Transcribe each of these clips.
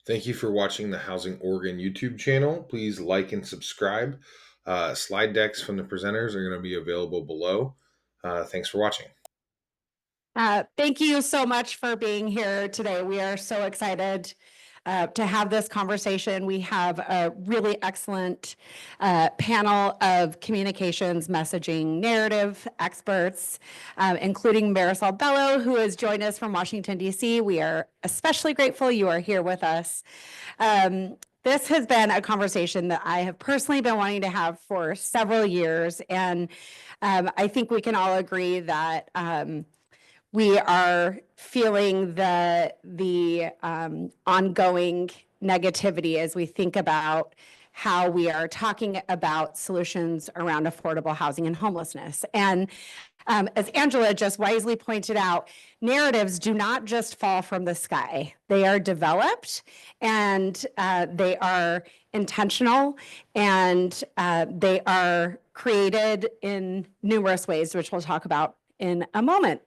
Thank you for watching the Housing Oregon YouTube channel. Please like and subscribe. Slide decks from the presenters are going to be available below. Thanks for watching. Thank you so much for being here today. We are so excited to have this conversation. We have a really excellent panel of communications, messaging, narrative experts, including Marisol Bello, who has joined us from Washington, D.C. We are especially grateful you are here with us. This has been a conversation that I have personally been wanting to have for several years, and I think we can all agree that we are feeling the ongoing negativity as we think about how we are talking about solutions around affordable housing and homelessness. And as Angela just wisely pointed out, narratives do not just fall from the sky. They are developed and they are intentional, and they are created in numerous ways, which we'll talk about in a moment.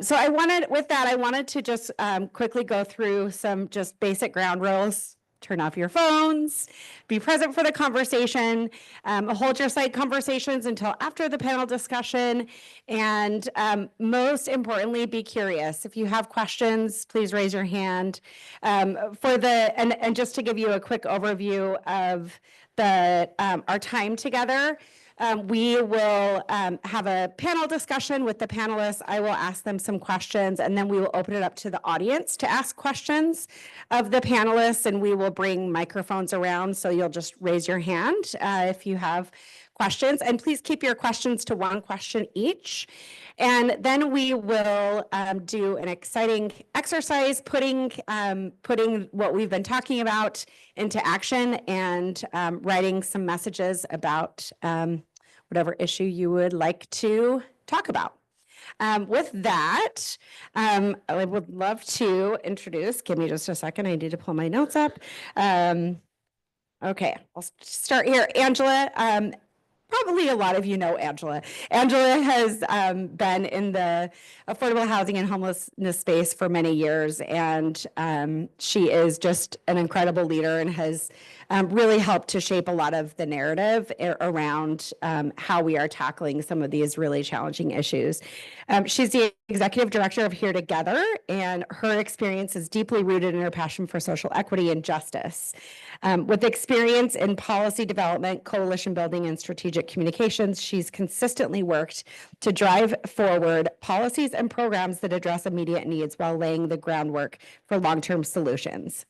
So I wanted to just quickly go through some just basic ground rules. Turn off your phones, be present for the conversation, hold your side conversations until after the panel discussion, and most importantly, be curious. If you have questions, please raise your hand. And just to give you a quick overview of our time together, we will have a panel discussion with the panelists. I will ask them some questions, and then we will open it up to the audience to ask questions of the panelists, and we will bring microphones around, so you'll just raise your hand if you have questions, and please keep your questions to one question each. And then we will do an exciting exercise, putting what we've been talking about into action, and writing some messages about whatever issue you would like to talk about. With that, I would love to introduce, give me just a second, I need to pull my notes up. Okay, I'll start here. Angela, probably a lot of you know Angela. Angela has been in the affordable housing and homelessness space for many years, and she is just an incredible leader and has really helped to shape a lot of the narrative around how we are tackling some of these really challenging issues. She's the executive director of Here Together, and her experience is deeply rooted in her passion for social equity and justice. With experience in policy development, coalition building, and strategic communications, she's consistently worked to drive forward policies and programs that address immediate needs while laying the groundwork for long-term solutions.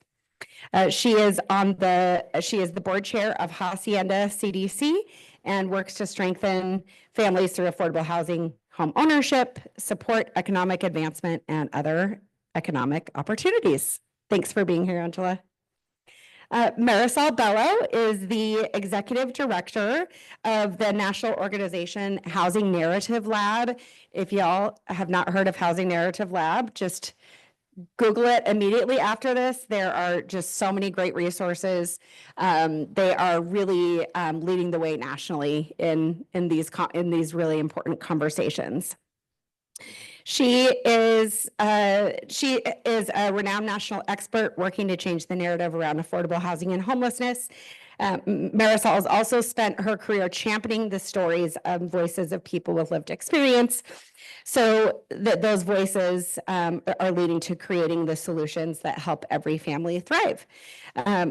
She is the board chair of Hacienda CDC and works to strengthen families through affordable housing, home ownership, support economic advancement, and other economic opportunities. Thanks for being here, Angela. Marisol Bello is the executive director of the national organization Housing Narrative Lab. If y'all have not heard of Housing Narrative Lab, just Google it immediately after this. There are just so many great resources. They are really leading the way nationally in these really important conversations. She is a renowned national expert working to change the narrative around affordable housing and homelessness. Marisol has also spent her career championing the stories of voices of people with lived experience, so that those voices are leading to creating the solutions that help every family thrive.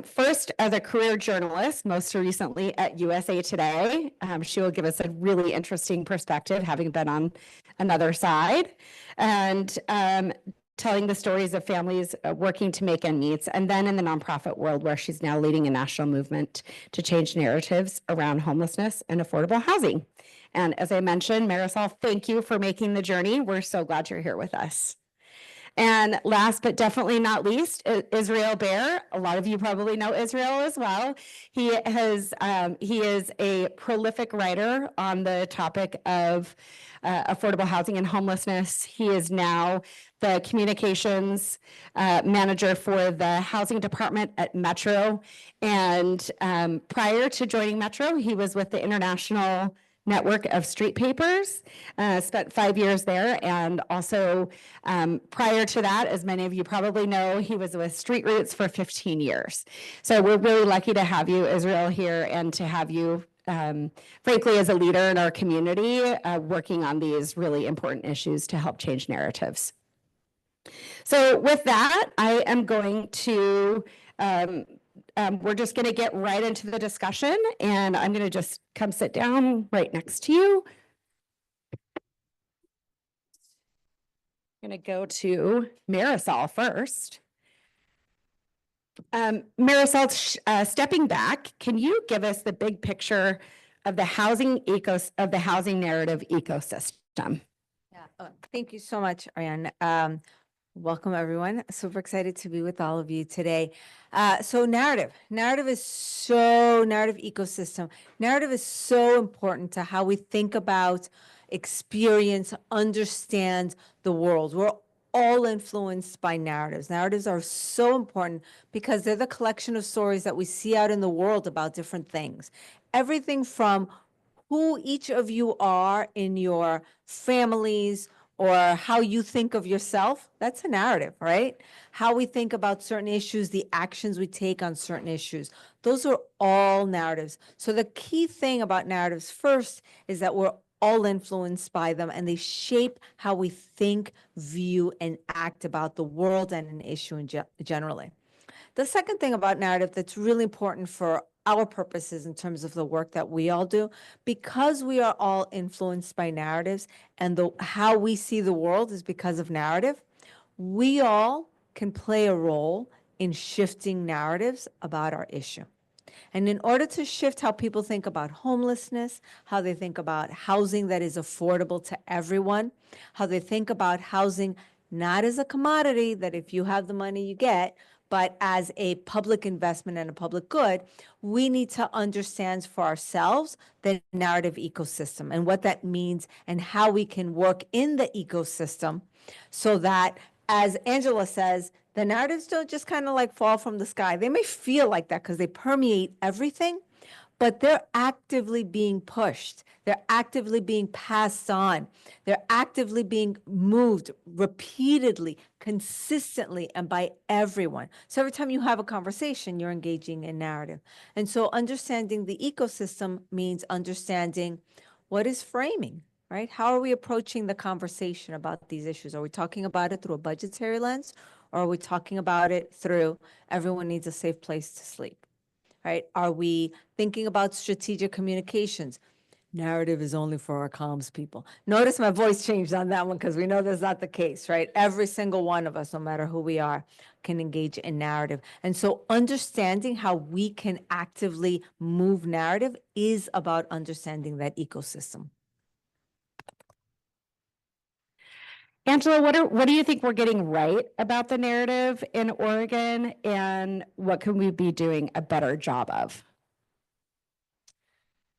First, as a career journalist, most recently at USA Today, she will give us a really interesting perspective, having been on another side, and telling the stories of families working to make ends meet, and then in the nonprofit world, where she's now leading a national movement to change narratives around homelessness and affordable housing. And as I mentioned, Marisol, thank you for making the journey. We're so glad you're here with us. And last but definitely not least, Israel Bear. A lot of you probably know Israel as well. He is a prolific writer on the topic of affordable housing and homelessness. He is now the communications manager for the housing department at Metro. And prior to joining Metro, he was with the International network of street papers, spent 5 years there. And also prior to that, as many of you probably know, he was with Street Roots for 15 years. So we're really lucky to have you, Israel, here, and to have you, frankly, as a leader in our community, working on these really important issues to help change narratives. So with that, I am going to, we're just going to get right into the discussion, and I'm going to just come sit down right next to you. I'm going to go to Marisol first. Marisol, stepping back, can you give us the big picture of the housing narrative ecosystem? Yeah, thank you so much, Ariane. Welcome, everyone. Super excited to be with all of you today. So narrative ecosystem. Narrative is so important to how we think about, experience, understand the world. We're all influenced by narratives. Narratives are so important because they're the collection of stories that we see out in the world about different things. Everything from who each of you are in your families, or how you think of yourself, that's a narrative, right? How we think about certain issues, the actions we take on certain issues, those are all narratives. So the key thing about narratives first is that we're all influenced by them, and they shape how we think, view, and act about the world and an issue generally. The second thing about narrative that's really important for our purposes in terms of the work that we all do, because we are all influenced by narratives, and how we see the world is because of narrative, we all can play a role in shifting narratives about our issue. And in order to shift how people think about homelessness, how they think about housing that is affordable to everyone, how they think about housing not as a commodity that if you have the money you get, but as a public investment and a public good, we need to understand for ourselves the narrative ecosystem and what that means and how we can work in the ecosystem so that, as Angela says, the narratives don't just kind of like fall from the sky. They may feel like that because they permeate everything, but they're actively being pushed. They're actively being passed on. They're actively being moved repeatedly, consistently, and by everyone. So every time you have a conversation, you're engaging in narrative. And so understanding the ecosystem means understanding what is framing, right? How are we approaching the conversation about these issues? Are we talking about it through a budgetary lens, or are we talking about it through everyone needs a safe place to sleep? Right? Are we thinking about strategic communications? Narrative is only for our comms people. Notice my voice changed on that one because we know that's not the case, right? Every single one of us, no matter who we are, can engage in narrative. And so understanding how we can actively move narrative is about understanding that ecosystem. Angela, what do you think we're getting right about the narrative in Oregon, and what can we be doing a better job of?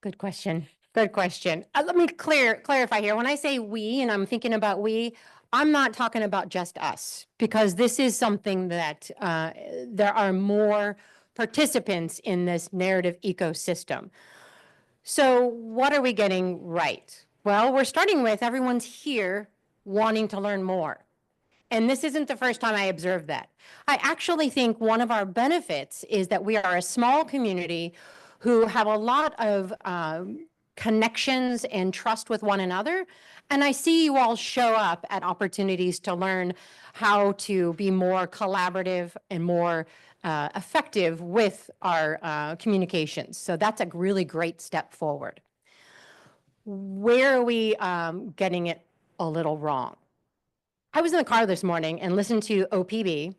Good question. Good question. Let me clarify here. When I say we, and I'm thinking about we, I'm not talking about just us, because this is something that there are more participants in this narrative ecosystem. So what are we getting right? Well, we're starting with everyone's here wanting to learn more. And this isn't the first time I observed that. I actually think one of our benefits is that we are a small community who have a lot of connections and trust with one another. And I see you all show up at opportunities to learn how to be more collaborative and more effective with our communications. So that's a really great step forward. Where are we getting it a little wrong? I was in the car this morning and listened to OPB,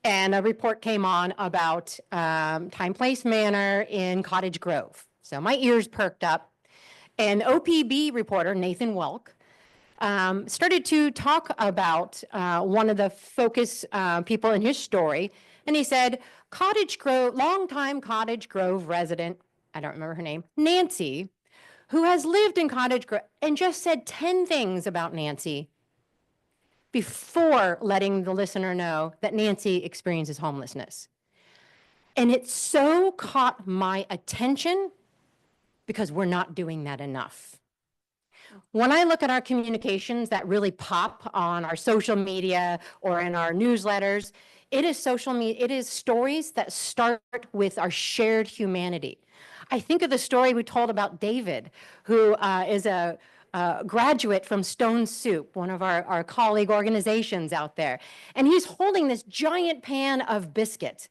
and a report came on about Time, Place, Manor in Cottage Grove. So my ears perked up. And OPB reporter, Nathan Welk, started to talk about one of the focus people in his story. And he said, Cottage Grove, longtime Cottage Grove resident, I don't remember her name, Nancy, who has lived in Cottage Grove, and just said 10 things about Nancy before letting the listener know that Nancy experiences homelessness. And it so caught my attention because we're not doing that enough. When I look at our communications that really pop on our social media or in our newsletters, it is social media, it is stories that start with our shared humanity. I think of the story we told about David, who is a graduate from Stone Soup, one of our colleague organizations out there. And he's holding this giant pan of biscuits.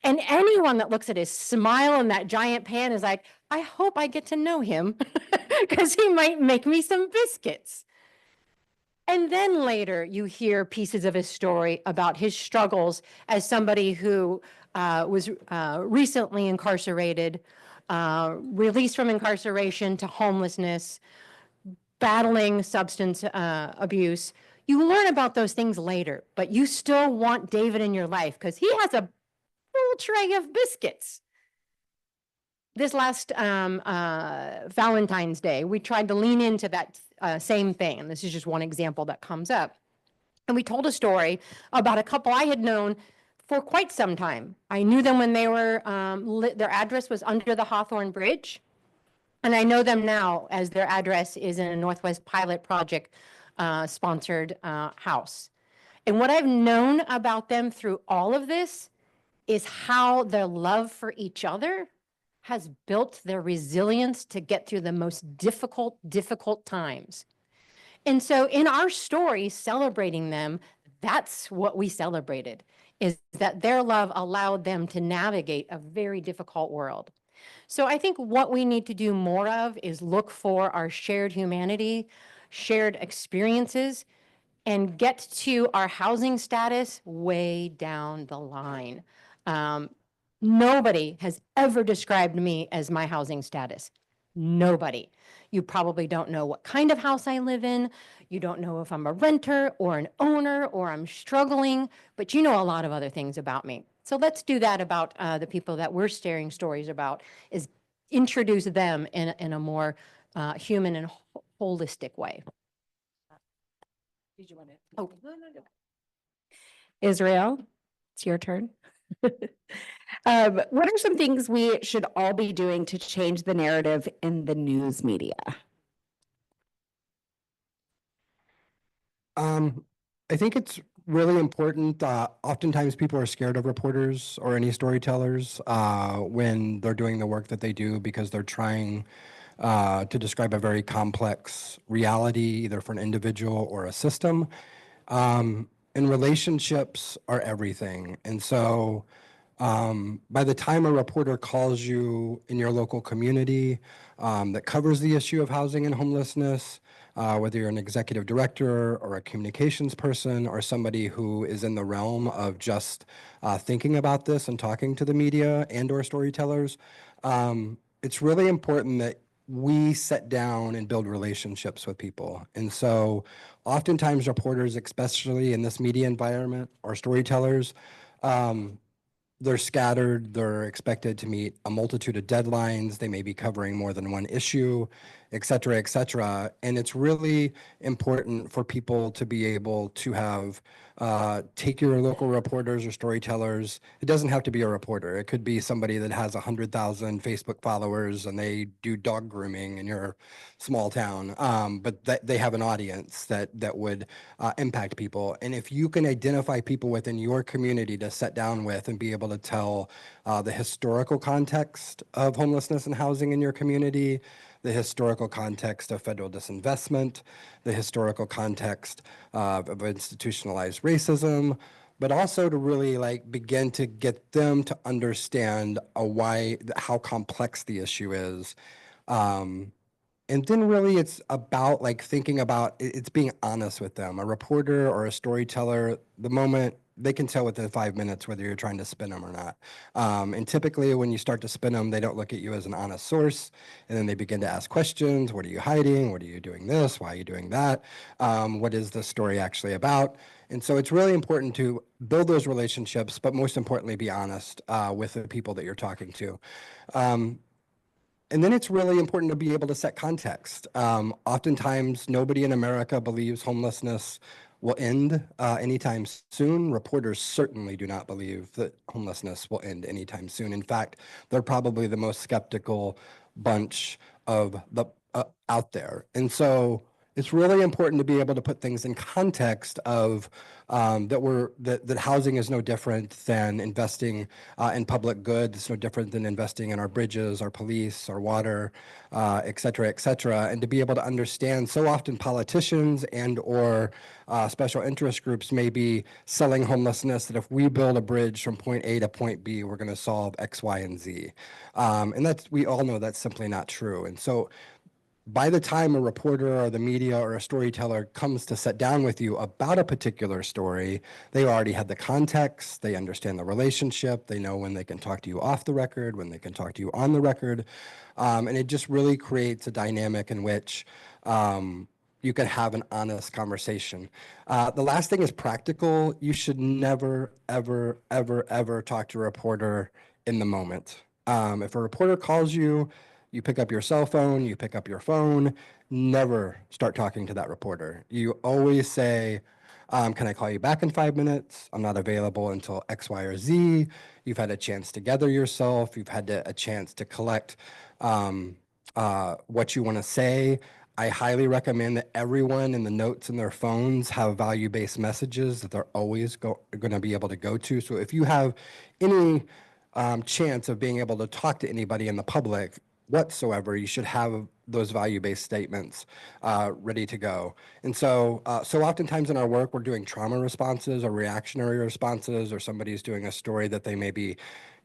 And anyone that looks at his smile in that giant pan is like, I hope I get to know him because he might make me some biscuits. And then later you hear pieces of his story about his struggles as somebody who was recently incarcerated, released from incarceration to homelessness, battling substance abuse. You learn about those things later, but you still want David in your life because he has a full tray of biscuits. This last Valentine's Day, we tried to lean into that same thing. And this is just one example that comes up. And we told a story about a couple I had known for quite some time. I knew them when they were, their address was under the Hawthorne Bridge. And I know them now as their address is in a Northwest Pilot Project sponsored house. And what I've known about them through all of this is how their love for each other has built their resilience to get through the most difficult times. And so in our story, celebrating them, that's what we celebrated, is that their love allowed them to navigate a very difficult world. So I think what we need to do more of is look for our shared humanity, shared experiences, and get to our housing status way down the line. Nobody has ever described me as my housing status. Nobody. You probably don't know what kind of house I live in. You don't know if I'm a renter or an owner or I'm struggling, but you know a lot of other things about me. So let's do that about the people that we're sharing stories about, is introduce them in a more human and holistic way. Did you want to? Oh, no. Israel, it's your turn. What are some things we should all be doing to change the narrative in the news media? I think it's really important. Oftentimes people are scared of reporters or any storytellers when they're doing the work that they do because they're trying to describe a very complex reality, either for an individual or a system. And relationships are everything. And so by the time a reporter calls you in your local community that covers the issue of housing and homelessness, whether you're an executive director or a communications person or somebody who is in the realm of just thinking about this and talking to the media and or storytellers, it's really important that we sit down and build relationships with people. And so oftentimes reporters, especially in this media environment, or storytellers, they're scattered, they're expected to meet a multitude of deadlines, they may be covering more than one issue, et cetera, et cetera. And it's really important for people to be able to have, take your local reporters or storytellers. It doesn't have to be a reporter. It could be somebody that has 100,000 Facebook followers and they do dog grooming in your small town, but they have an audience that would impact people. And if you can identify people within your community to sit down with and be able to tell the historical context of homelessness and housing in your community, the historical context of federal disinvestment, the historical context of institutionalized racism, but also to really like begin to get them to understand how complex the issue is. And then really it's about like thinking about, it's being honest with them. A reporter or a storyteller, the moment they can tell within 5 minutes whether you're trying to spin them or not. And typically when you start to spin them, they don't look at you as an honest source. And then they begin to ask questions. What are you hiding? What are you doing this? Why are you doing that? What is the story actually about? And so it's really important to build those relationships, but most importantly, be honest with the people that you're talking to. And then it's really important to be able to set context. Oftentimes, nobody in America believes homelessness will end anytime soon. Reporters certainly do not believe that homelessness will end anytime soon. In fact, they're probably the most skeptical bunch of the out there. And so it's really important to be able to put things in context of that housing is no different than investing in public goods. It's no different than investing in our bridges, our police, our water, et cetera, et cetera. And to be able to understand, so often politicians and or special interest groups may be selling homelessness, that if we build a bridge from point A to point B, we're going to solve X, Y, and Z. And we all know that's simply not true. And so by the time a reporter or the media or a storyteller comes to sit down with you about a particular story, they already had the context, they understand the relationship, they know when they can talk to you off the record, when they can talk to you on the record. And it just really creates a dynamic in which you can have an honest conversation. The last thing is practical. You should never, ever, ever, ever talk to a reporter in the moment. If a reporter calls you, you pick up your cell phone, you pick up your phone, never start talking to that reporter. You always say, can I call you back in 5 minutes? I'm not available until X, Y, or Z. You've had a chance to gather yourself. You've had a chance to collect what you want to say. I highly recommend that everyone in the notes in their phones have value-based messages that they're always going to be able to go to. So if you have any chance of being able to talk to anybody in the public whatsoever, you should have those value-based statements ready to go. And so oftentimes in our work, we're doing trauma responses or reactionary responses, or somebody's doing a story that they may be,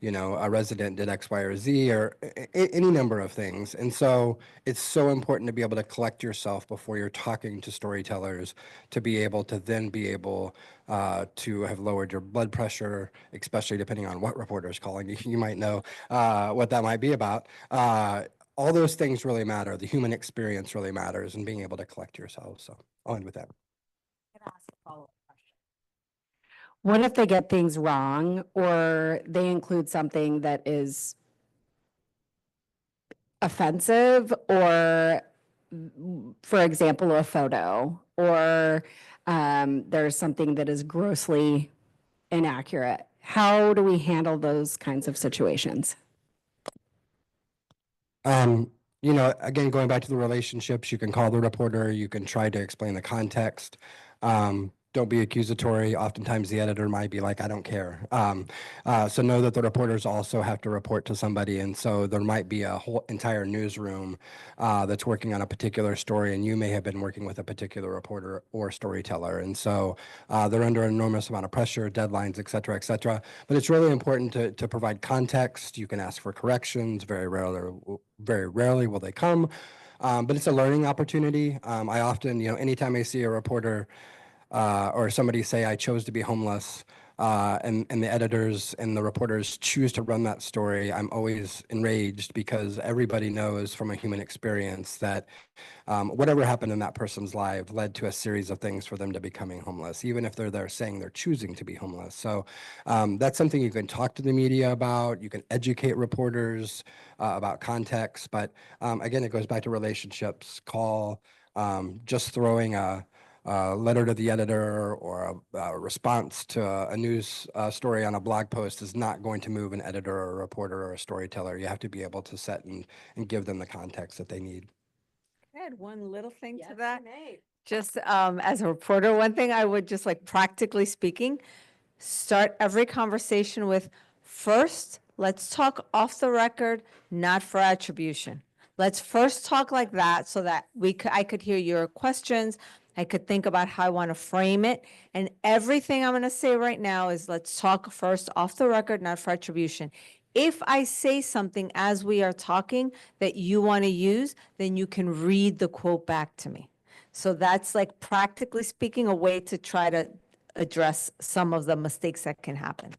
a resident did X, Y, or Z, or any number of things. And so it's so important to be able to collect yourself before you're talking to storytellers, to be able to then be able to have lowered your blood pressure, especially depending on what reporter is calling you. You might know what that might be about. All those things really matter. The human experience really matters, and being able to collect yourself. So I'll end with that. What if they get things wrong, or they include something that is offensive, or, for example, a photo, or there's something that is grossly inaccurate? How do we handle those kinds of situations? Again, going back to the relationships, you can call the reporter, you can try to explain the context. Don't be accusatory. Oftentimes the editor might be like, I don't care. So know that the reporters also have to report to somebody. And so there might be a whole entire newsroom that's working on a particular story, and you may have been working with a particular reporter or storyteller. And so they're under an enormous amount of pressure, deadlines, et cetera, et cetera. But it's really important to provide context. You can ask for corrections. Very rarely will they come. But it's a learning opportunity. I often, anytime I see a reporter or somebody say, I chose to be homeless, and the editors and the reporters choose to run that story, I'm always enraged, because everybody knows from a human experience that whatever happened in that person's life led to a series of things for them to becoming homeless, even if they're there saying they're choosing to be homeless. So that's something you can talk to the media about. You can educate reporters about context. But again, it goes back to relationships. Just throwing a letter to the editor or a response to a news story on a blog post is not going to move an editor or a reporter or a storyteller. You have to be able to set and give them the context that they need. Can I add one little thing to that? Just as a reporter, one thing I would just, like, practically speaking, start every conversation with, first, let's talk off the record, not for attribution. Let's first talk like that so that I could hear your questions. I could think about how I want to frame it. And everything I'm going to say right now is, let's talk first off the record, not for attribution. If I say something as we are talking that you want to use, then you can read the quote back to me. So that's, like, practically speaking, a way to try to address some of the mistakes that can happen.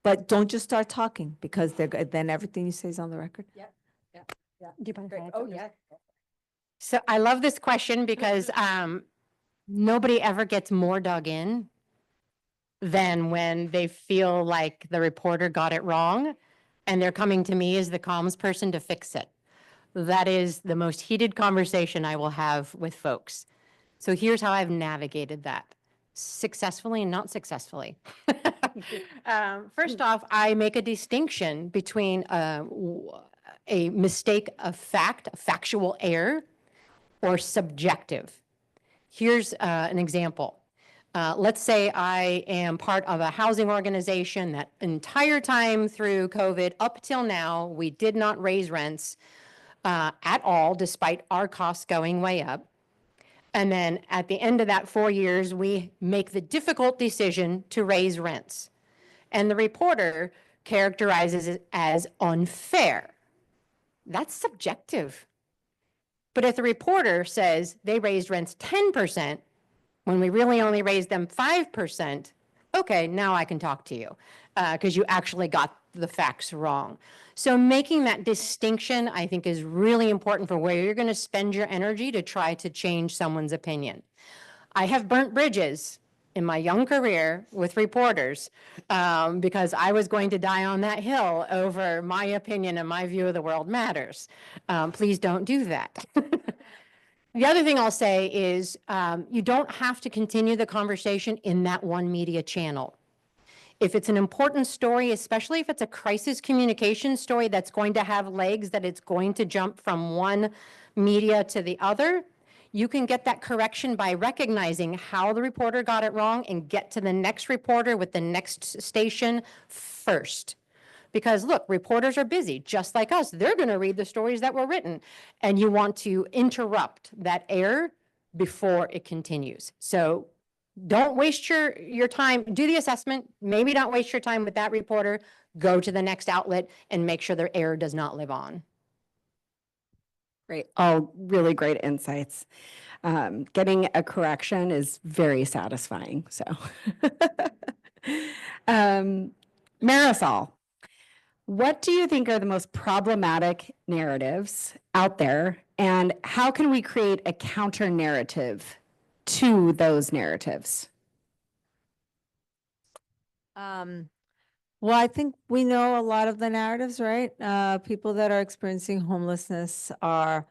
But don't just start talking, because then everything you say is on the record. Do you mind if I add Oh, something? yeah. So I love this question because nobody ever gets more dug in than when they feel like the reporter got it wrong and they're coming to me as the comms person to fix it. That is the most heated conversation I will have with folks. So here's how I've navigated that, successfully and not successfully. First off, I make a distinction between a mistake of fact, a factual error, or subjective. Here's an example. Let's say I am part of a housing organization that entire time through COVID up till now, we did not raise rents at all, despite our costs going way up. And then at the end of that 4 years, we make the difficult decision to raise rents. And the reporter characterizes it as unfair. That's subjective. But if the reporter says they raised rents 10%, when we really only raised them 5%, okay, now I can talk to you because you actually got the facts wrong. So making that distinction, I think, is really important for where you're going to spend your energy to try to change someone's opinion. I have burnt bridges in my young career with reporters because I was going to die on that hill over my opinion and my view of the world matters. Please don't do that. The other thing I'll say is you don't have to continue the conversation in that one media channel. If it's an important story, especially if it's a crisis communication story that's going to have legs, that it's going to jump from one media to the other, you can get that correction by recognizing how the reporter got it wrong and get to the next reporter with the next station first. Because look, reporters are busy, just like us. They're going to read the stories that were written. And you want to interrupt that error before it continues. So don't waste your time. Do the assessment. Maybe don't waste your time with that reporter. Go to the next outlet and make sure their error does not live on. Great. All really great insights. Getting a correction is very satisfying. So, Marisol, what do you think are the most problematic narratives out there, and how can we create a counter narrative to those narratives? Well, I think we know a lot of the narratives, right? People that are experiencing homelessness are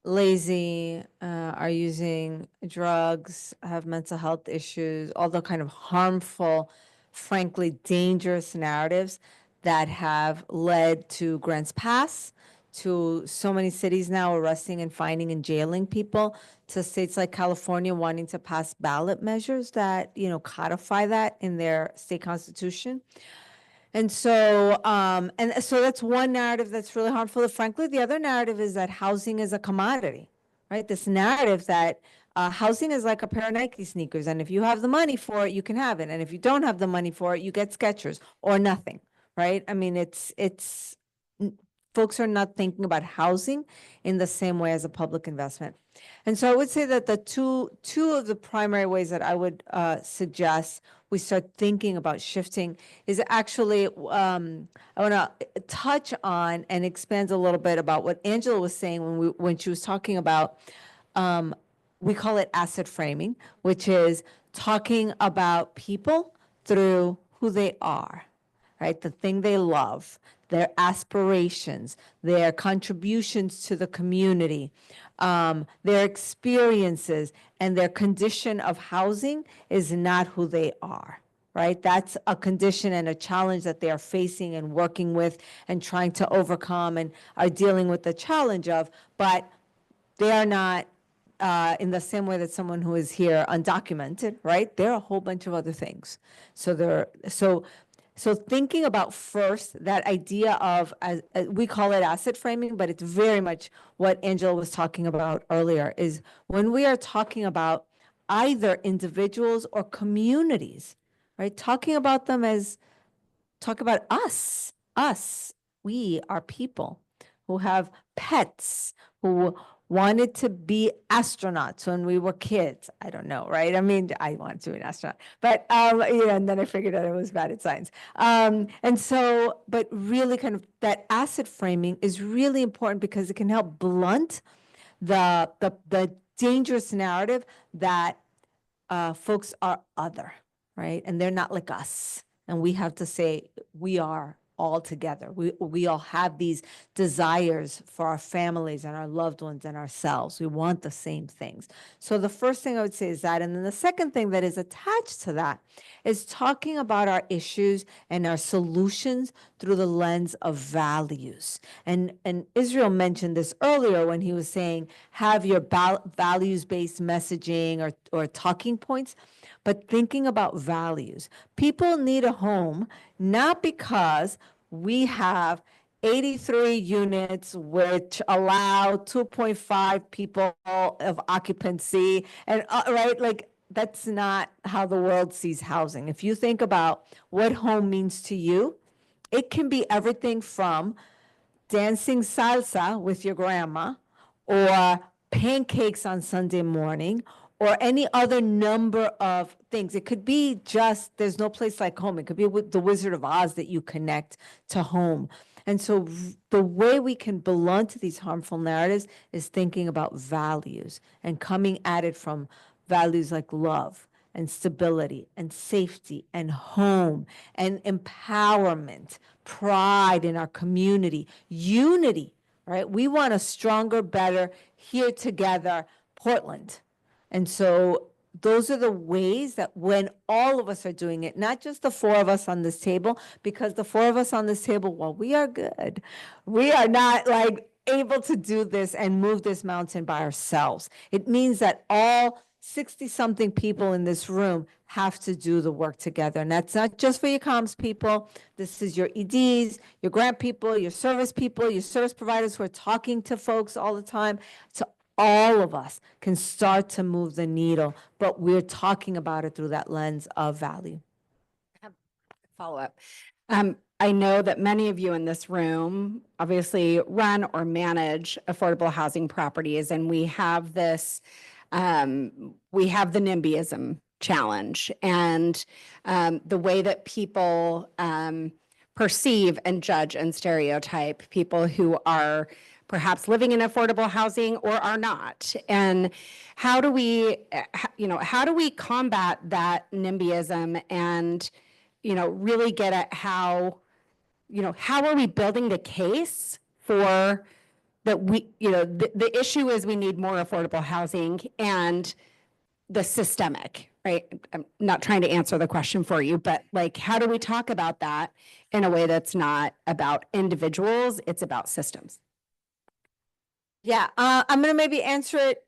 lazy, are using drugs, have mental health issues, all the kind of harmful, frankly, dangerous narratives that have led to grants pass, to so many cities now arresting and finding and jailing people, to states like California wanting to pass ballot measures that, codify that in their state constitution. And so that's one narrative that's really harmful. Frankly, the other narrative is that housing is a commodity, right? This narrative that housing is like a pair of Nike sneakers, and if you have the money for it, you can have it, and if you don't have the money for it, you get Skechers or nothing, right? I mean, folks are not thinking about housing in the same way as a public investment. And so I would say that the two of the primary ways that I would suggest we start thinking about shifting is actually, I want to touch on and expand a little bit about what Angela was saying when she was talking about, we call it asset framing, which is talking about people through who they are, right? The thing they love, their aspirations, their contributions to the community, their experiences, and their condition of housing is not who they are, right? That's a condition and a challenge that they are facing and working with and trying to overcome and are dealing with the challenge of, but they are not in the same way that someone who is here undocumented, right? There are a whole bunch of other things. So thinking about first that idea of, as we call it asset framing, but it's very much what Angela was talking about earlier, is when we are talking about either individuals or communities, right? Talk about us, we are people who have pets, who wanted to be astronauts when we were kids. I don't know, right? I mean, I wanted to be an astronaut, but, and then I figured out I was bad at science. But really kind of that asset framing is really important because it can help blunt the dangerous narrative that folks are other, right? And they're not like us. And we have to say, we are all together. We all have these desires for our families and our loved ones and ourselves. We want the same things. So the first thing I would say is that. And then the second thing that is attached to that is talking about our issues and our solutions through the lens of values. And Israel mentioned this earlier when he was saying, have your values-based messaging or talking points, but thinking about values. People need a home not because we have 83 units which allow 2.5 people of occupancy and right, like that's not how the world sees housing. If you think about what home means to you, it can be everything from dancing salsa with your grandma or pancakes on Sunday morning or any other number of things. It could be just, there's no place like home. It could be with the Wizard of Oz that you connect to home. And so the way we can blunt these harmful narratives is thinking about values and coming at it from values like love and stability and safety and home and empowerment, pride in our community, unity, right? We want a stronger, better, here together Portland. And so those are the ways that when all of us are doing it, not just the four of us on this table, because the four of us on this table, while we are good, we are not like able to do this and move this mountain by ourselves. It means that all 60-something people in this room have to do the work together. And that's not just for your comms people. This is your EDs, your grant people, your service providers who are talking to folks all the time. So all of us can start to move the needle, but we're talking about it through that lens of value. Follow up. I know that many of you in this room obviously run or manage affordable housing properties, and we have this, we have the NIMBYism challenge and the way that people perceive and judge and stereotype people who are perhaps living in affordable housing or are not. And how do we, how do we combat that NIMBYism and, really get at how are we building the case for that the issue is we need more affordable housing and the systemic, right? I'm not trying to answer the question for you, but like, how do we talk about that in a way that's not about individuals, it's about systems? Yeah, I'm going to maybe answer it.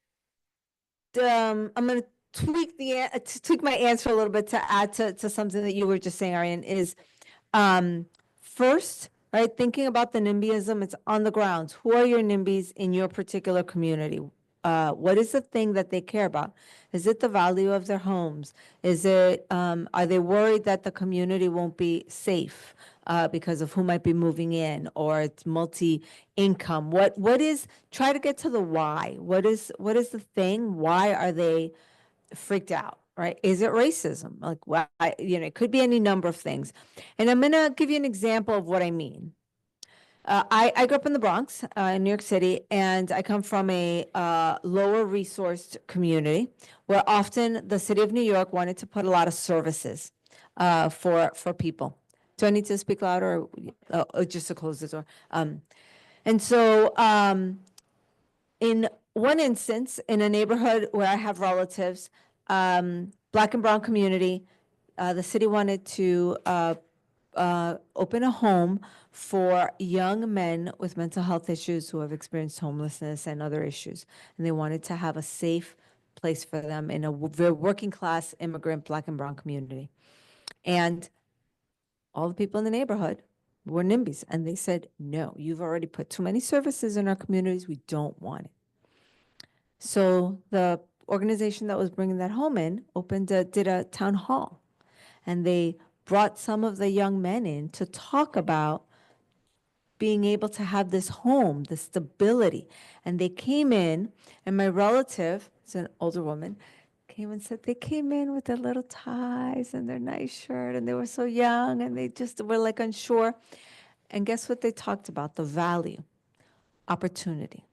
I'm going to tweak my answer a little bit to add to something that you were just saying, Ariane, is first, right, thinking about the NIMBYism, it's on the ground. Who are your NIMBYs in your particular community? What is the thing that they care about? Is it the value of their homes? Is it, are they worried that the community won't be safe because of who might be moving in, or it's multi-income? What is, try to get to the why. What is the thing? Why are they freaked out, right? Is it racism? Like, why, it could be any number of things. And I'm going to give you an example of what I mean. I grew up in the Bronx, in New York City, and I come from a lower resourced community where often the city of New York wanted to put a lot of services for people. Do I need to speak louder or just to close the door? And so in one instance, in a neighborhood where I have relatives, Black and brown community, the city wanted to open a home for young men with mental health issues who have experienced homelessness and other issues. And they wanted to have a safe place for them in a very working class immigrant Black and brown community. And all the people in the neighborhood were NIMBYs. And they said, no, you've already put too many services in our communities. We don't want it. So the organization that was bringing that home in did a town hall. And they brought some of the young men in to talk about being able to have this home, the stability. And they came in, and my relative, it's an older woman, came and said they came in with their little ties and their nice shirt, and they were so young, and they just were like unsure. And guess what they talked about? The value, opportunity.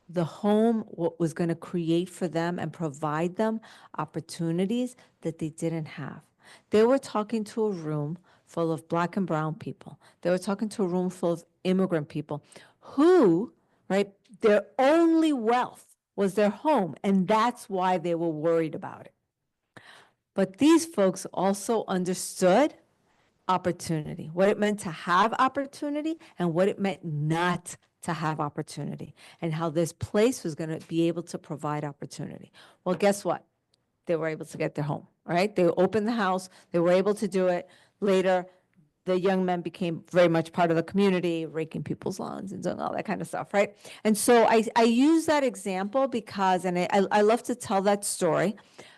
The home was going to create for them and provide them opportunities that they didn't have. They were talking to a room full of Black and brown people. They were talking to a room full of immigrant people who, right, their only wealth was their home, and that's why they were worried about it. But these folks also understood opportunity, what it meant to have opportunity and what it meant not to have opportunity, and how this place was going to be able to provide opportunity. Well, guess what? They were able to get their home, right? They opened the house, they were able to do it. Later, the young men became very much part of the community, raking people's lawns and doing all that kind of stuff, right? And so I use that example because, and I love to tell that story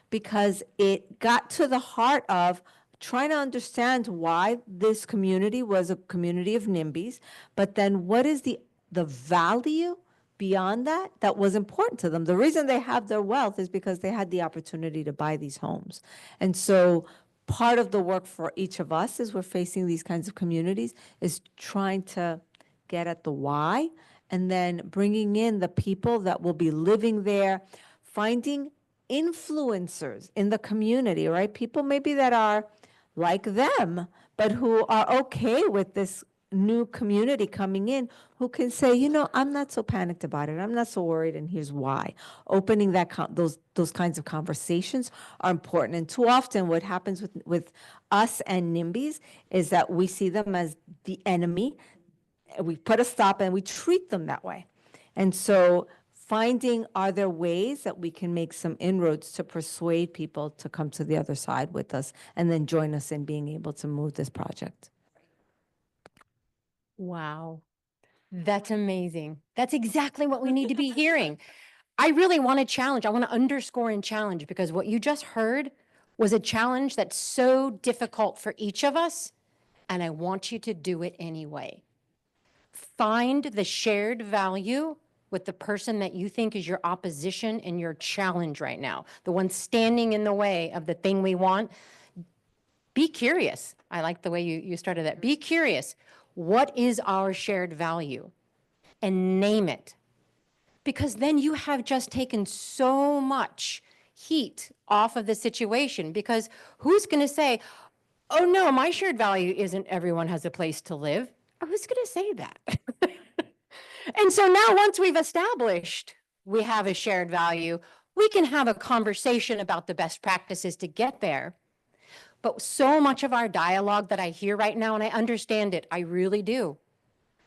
because it got to the heart of trying to understand why this community was a community of NIMBYs, but then what is the value beyond that that was important to them. The reason they have their wealth is because they had the opportunity to buy these homes. And so part of the work for each of us as we're facing these kinds of communities is trying to get at the why, and then bringing in the people that will be living there, finding influencers in the community, right? People maybe that are like them, but who are okay with this new community coming in, who can say, you know, I'm not so panicked about it. I'm not so worried, and here's why. Opening that those kinds of conversations are important. And too often what happens with us and NIMBYs is that we see them as the enemy. We put a stop and we treat them that way. And so finding, are there ways that we can make some inroads to persuade people to come to the other side with us and then join us in being able to move this project? Wow. That's amazing. That's exactly what we need to be hearing. I really want to challenge. I want to underscore and challenge, because what you just heard was a challenge that's so difficult for each of us, and I want you to do it anyway. Find the shared value with the person that you think is your opposition and your challenge right now, the one standing in the way of the thing we want. Be curious. I like the way you started that. Be curious. What is our shared value? And name it. Because then you have just taken so much heat off of the situation, because who's going to say, oh no, my shared value isn't everyone has a place to live. Who's going to say that? And so now once we've established we have a shared value, we can have a conversation about the best practices to get there. But so much of our dialogue that I hear right now, and I understand it, I really do.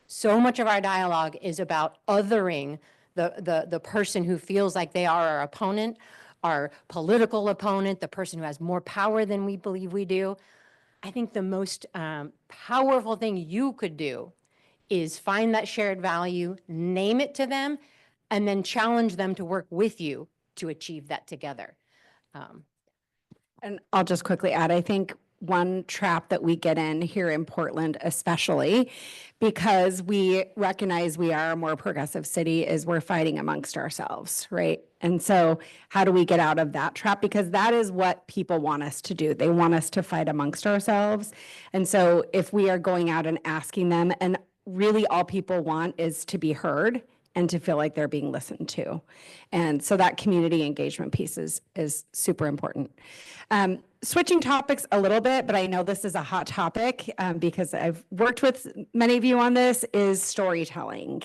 So much of our dialogue is about othering the person who feels like they are our opponent, our political opponent, the person who has more power than we believe we do. I think the most powerful thing you could do is find that shared value, name it to them, and then challenge them to work with you to achieve that together. And I'll just quickly add, I think one trap that we get in here in Portland, especially because we recognize we are a more progressive city, is we're fighting amongst ourselves, right? And so how do we get out of that trap? Because that is what people want us to do. They want us to fight amongst ourselves. And so if we are going out and asking them, and really all people want is to be heard and to feel like they're being listened to. And so that community engagement piece is super important. Switching topics a little bit, but I know this is a hot topic because I've worked with many of you on this, is storytelling.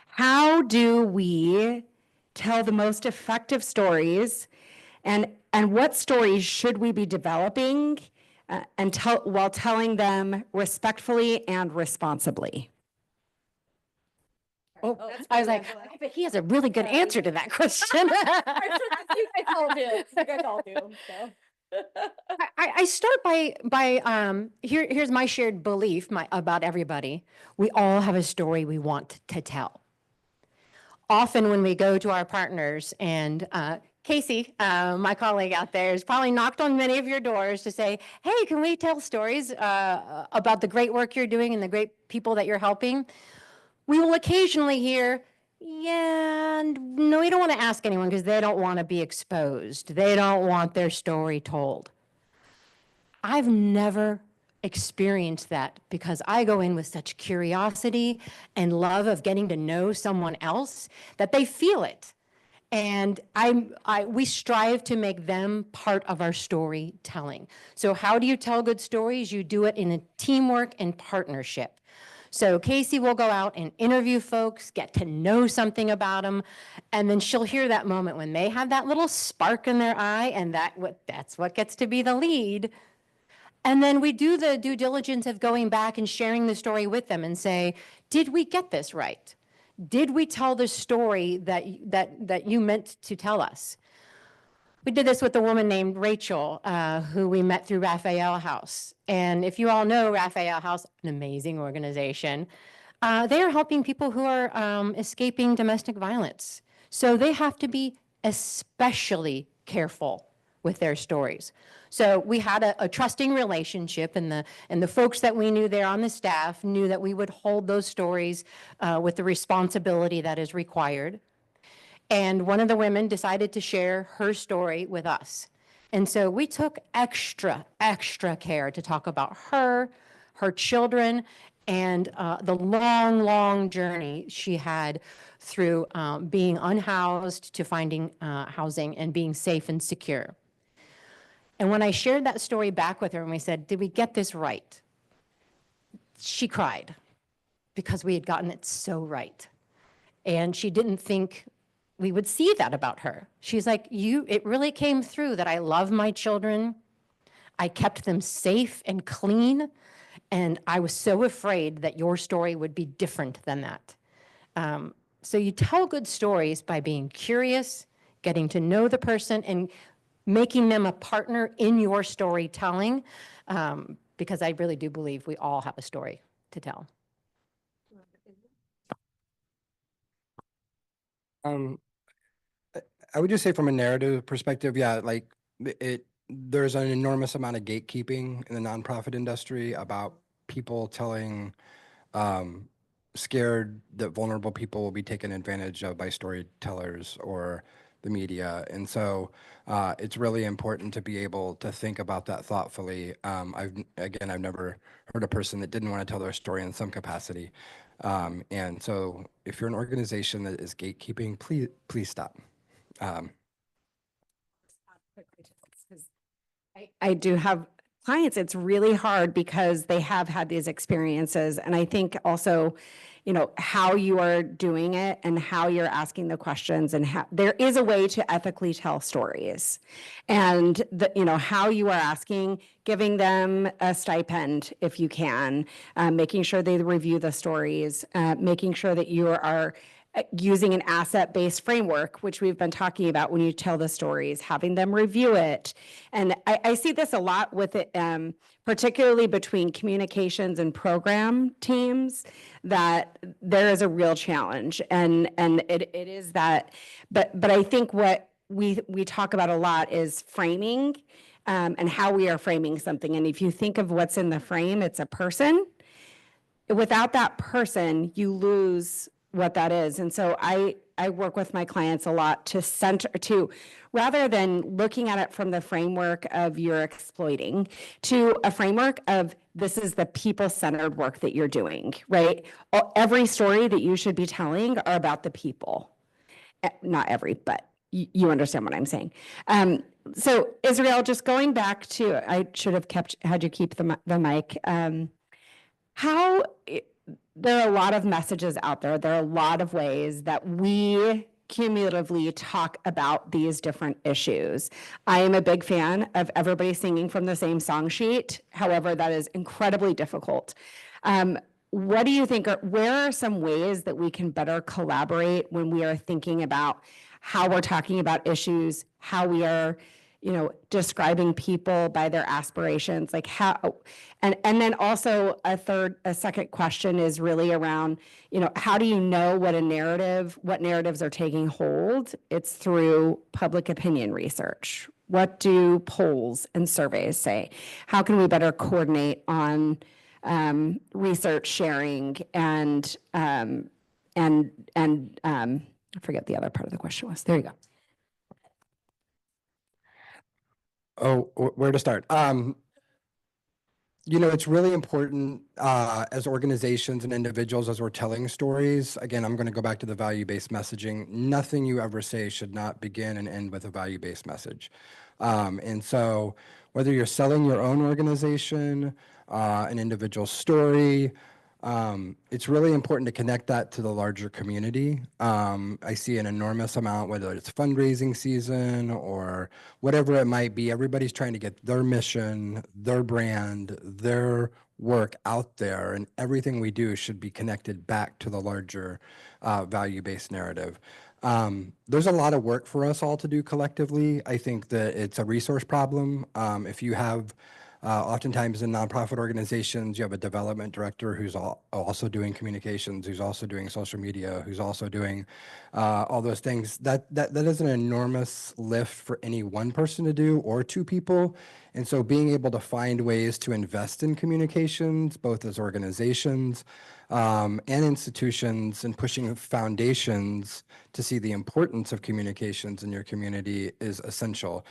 How do we tell the most effective stories, and what stories should we be developing while telling them respectfully and responsibly? Oh, I was like, I bet he has a really good answer to that question. I start by here's my shared belief about everybody. We all have a story we want to tell. Often when we go to our partners, and Casey, my colleague out there, has probably knocked on many of your doors to say, hey, can we tell stories about the great work you're doing and the great people that you're helping? We will occasionally hear, yeah, no, we don't want to ask anyone because they don't want to be exposed. They don't want their story told. I've never experienced that, because I go in with such curiosity and love of getting to know someone else that they feel it. And we strive to make them part of our storytelling. So how do you tell good stories? You do it in a teamwork and partnership. So Casey will go out and interview folks, get to know something about them, and then she'll hear that moment when they have that little spark in their eye, and that's what gets to be the lead. And then we do the due diligence of going back and sharing the story with them and say, did we get this right? Did we tell the story that you meant to tell us? We did this with a woman named Rachel, who we met through Raphael House. And if you all know Raphael House, an amazing organization, they are helping people who are escaping domestic violence. So they have to be especially careful with their stories. So we had a trusting relationship, and the folks that we knew there on the staff knew that we would hold those stories with the responsibility that is required. And one of the women decided to share her story with us. And so we took extra care to talk about her children, and the long, long journey she had through being unhoused to finding housing and being safe and secure. And when I shared that story back with her and we said, did we get this right? She cried because we had gotten it so right. And she didn't think we would see that about her. She's like, it really came through that I love my children. I kept them safe and clean. And I was so afraid that your story would be different than that. So you tell good stories by being curious, getting to know the person, and making them a partner in your storytelling, because I really do believe we all have a story to tell. I would just say from a narrative perspective, yeah, like there's an enormous amount of gatekeeping in the nonprofit industry about people telling, scared that vulnerable people will be taken advantage of by storytellers or the media. And so it's really important to be able to think about that thoughtfully. I've never heard a person that didn't want to tell their story in some capacity. And so if you're an organization that is gatekeeping, please stop. I do have clients, it's really hard because they have had these experiences. And I think also, how you are doing it and how you're asking the questions, and how there is a way to ethically tell stories, and how you are asking, giving them a stipend if you can, making sure they review the stories, making sure that you are using an asset-based framework, which we've been talking about when you tell the stories, having them review it. And I see this a lot with it, particularly between communications and program teams, that there is a real challenge. And it is that, but I think what we talk about a lot is framing, and how we are framing something. And if you think of what's in the frame, it's a person. Without that person, you lose what that is. And so I work with my clients a lot to rather than looking at it from the framework of you're exploiting, to a framework of this is the people-centered work that you're doing, right? Every story that you should be telling are about the people. Not every, but you understand what I'm saying. So Israel, just going back to, I should have had you keep the mic. There are a lot of messages out there. There are a lot of ways that we cumulatively talk about these different issues. I am a big fan of everybody singing from the same song sheet. However, that is incredibly difficult. What do you think, where are some ways that we can better collaborate when we are thinking about how we're talking about issues, how we are describing people by their aspirations, like how, and then also a second question is really around, how do you know what narratives are taking hold? It's through public opinion research. What do polls and surveys say? How can we better coordinate on research sharing and I forget the other part of the question was. There you go. Oh, where to start? You know, it's really important as organizations and individuals, as we're telling stories. Again, I'm going to go back to the value-based messaging. Nothing you ever say should not begin and end with a value-based message. And so whether you're selling your own organization, an individual story, it's really important to connect that to the larger community. I see an enormous amount, whether it's fundraising season or whatever it might be, everybody's trying to get their mission, their brand, their work out there, and everything we do should be connected back to the larger value-based narrative. There's a lot of work for us all to do collectively. I think that it's a resource problem. If you have oftentimes in nonprofit organizations, you have a development director who's also doing communications, who's also doing social media, who's also doing all those things. That is an enormous lift for any one person to do or two people. And so being able to find ways to invest in communications, both as organizations and institutions, and pushing foundations to see the importance of communications in your community is essential.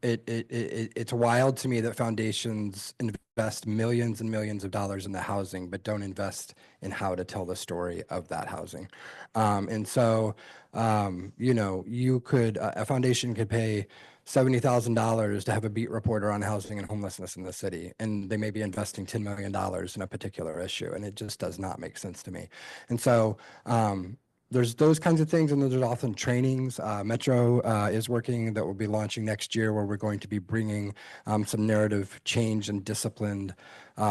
It's wild to me that foundations invest millions and millions of dollars in the housing, but don't invest in how to tell the story of that housing. And so, you know, you could, a foundation could pay $70,000 to have a beat reporter on housing and homelessness in the city, and they may be investing $10 million in a particular issue, and it just does not make sense to me. And so, there's those kinds of things, and there's often trainings. Metro is working that will be launching next year, where we're going to be bringing some narrative change and disciplined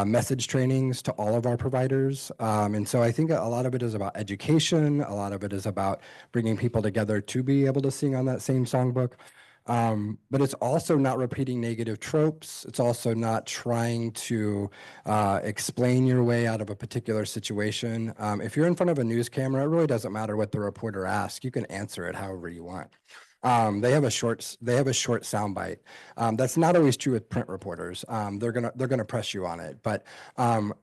message trainings to all of our providers. And so I think a lot of it is about education. A lot of it is about bringing people together to be able to sing on that same songbook. But it's also not repeating negative tropes. It's also not trying to explain your way out of a particular situation. If you're in front of a news camera, it really doesn't matter what the reporter asks. You can answer it however you want. They have a short soundbite. That's not always true with print reporters. They're gonna press you on it, but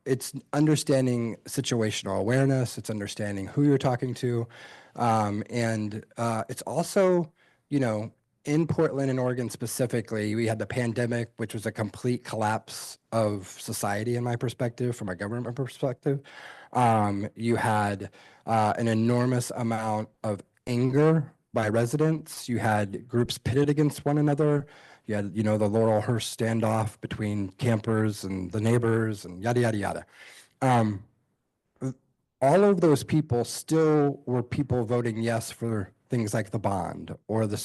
it's understanding situational awareness. It's understanding who you're talking to, and it's also, you know, in Portland and Oregon specifically, we had the pandemic, which was a complete collapse of society, in my perspective, from a government perspective. You had an enormous amount of anger by residents. You had groups pitted against one another. You had, you know, the Laurelhurst standoff between campers and the neighbors and yada, yada, yada. All of those people still were people voting yes for things like the bond or the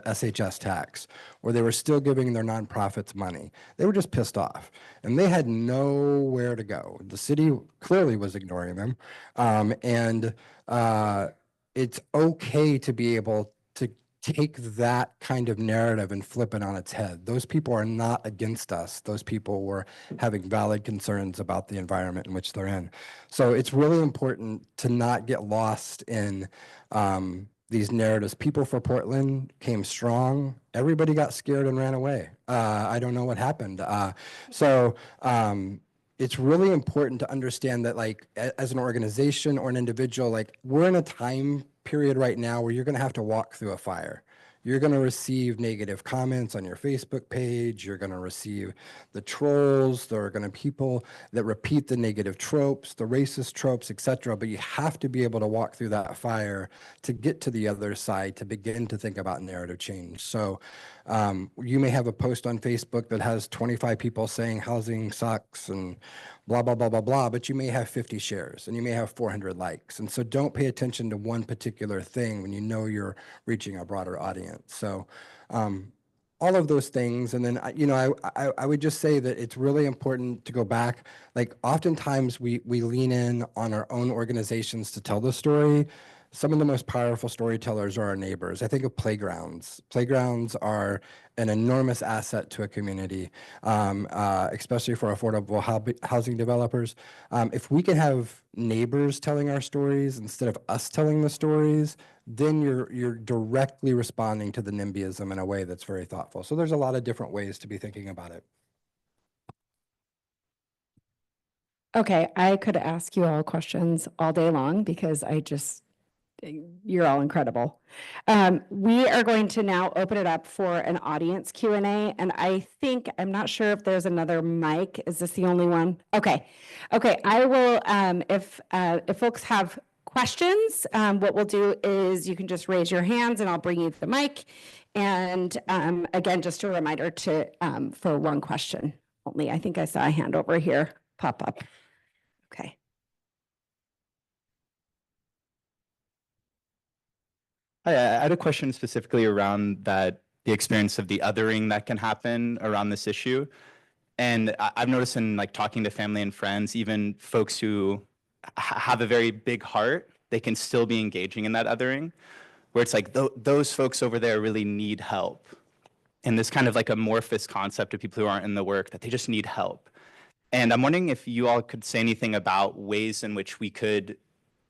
SHS tax, or they were still giving their nonprofits money. They were just pissed off, and they had nowhere to go. The city clearly was ignoring them, and it's okay to be able to take that kind of narrative and flip it on its head. Those people are not against us. Those people were having valid concerns about the environment in which they're in. So it's really important to not get lost in these narratives. People for Portland came strong. Everybody got scared and ran away. I don't know what happened. It's really important to understand that, like, as an organization or an individual, like, we're in a time period right now where you're going to have to walk through a fire. You're going to receive negative comments on your Facebook page. You're going to receive the trolls. There are going to be people that repeat the negative tropes, the racist tropes, etc. But you have to be able to walk through that fire to get to the other side, to begin to think about narrative change. So you may have a post on Facebook that has 25 people saying housing sucks and blah, blah, blah, blah, blah, but you may have 50 shares and you may have 400 likes. And so don't pay attention to one particular thing when you know you're reaching a broader audience. So all of those things. And then, you know, I would just say that it's really important to go back. Like, oftentimes we lean in on our own organizations to tell the story. Some of the most powerful storytellers are our neighbors. I think of playgrounds. Playgrounds are an enormous asset to a community, especially for affordable housing developers. If we can have neighbors telling our stories instead of us telling the stories, then you're directly responding to the NIMBYism in a way that's very thoughtful. So there's a lot of different ways to be thinking about it. Okay, I could ask you all questions all day long because you're all incredible. We are going to now open it up for an audience Q&A, and I'm not sure if there's another mic. Is this the only one? Okay. I will, if folks have questions, what we'll do is you can just raise your hands and I'll bring you the mic. And again, just a reminder to for one question only. I think I saw a hand over here pop up. Okay. Hi, I had a question specifically around the experience of the othering that can happen around this issue. And I've noticed in like talking to family and friends, even folks who have a very big heart, they can still be engaging in that othering, where it's like those folks over there really need help. And this kind of like amorphous concept of people who aren't in the work, that they just need help. And I'm wondering if you all could say anything about ways in which we could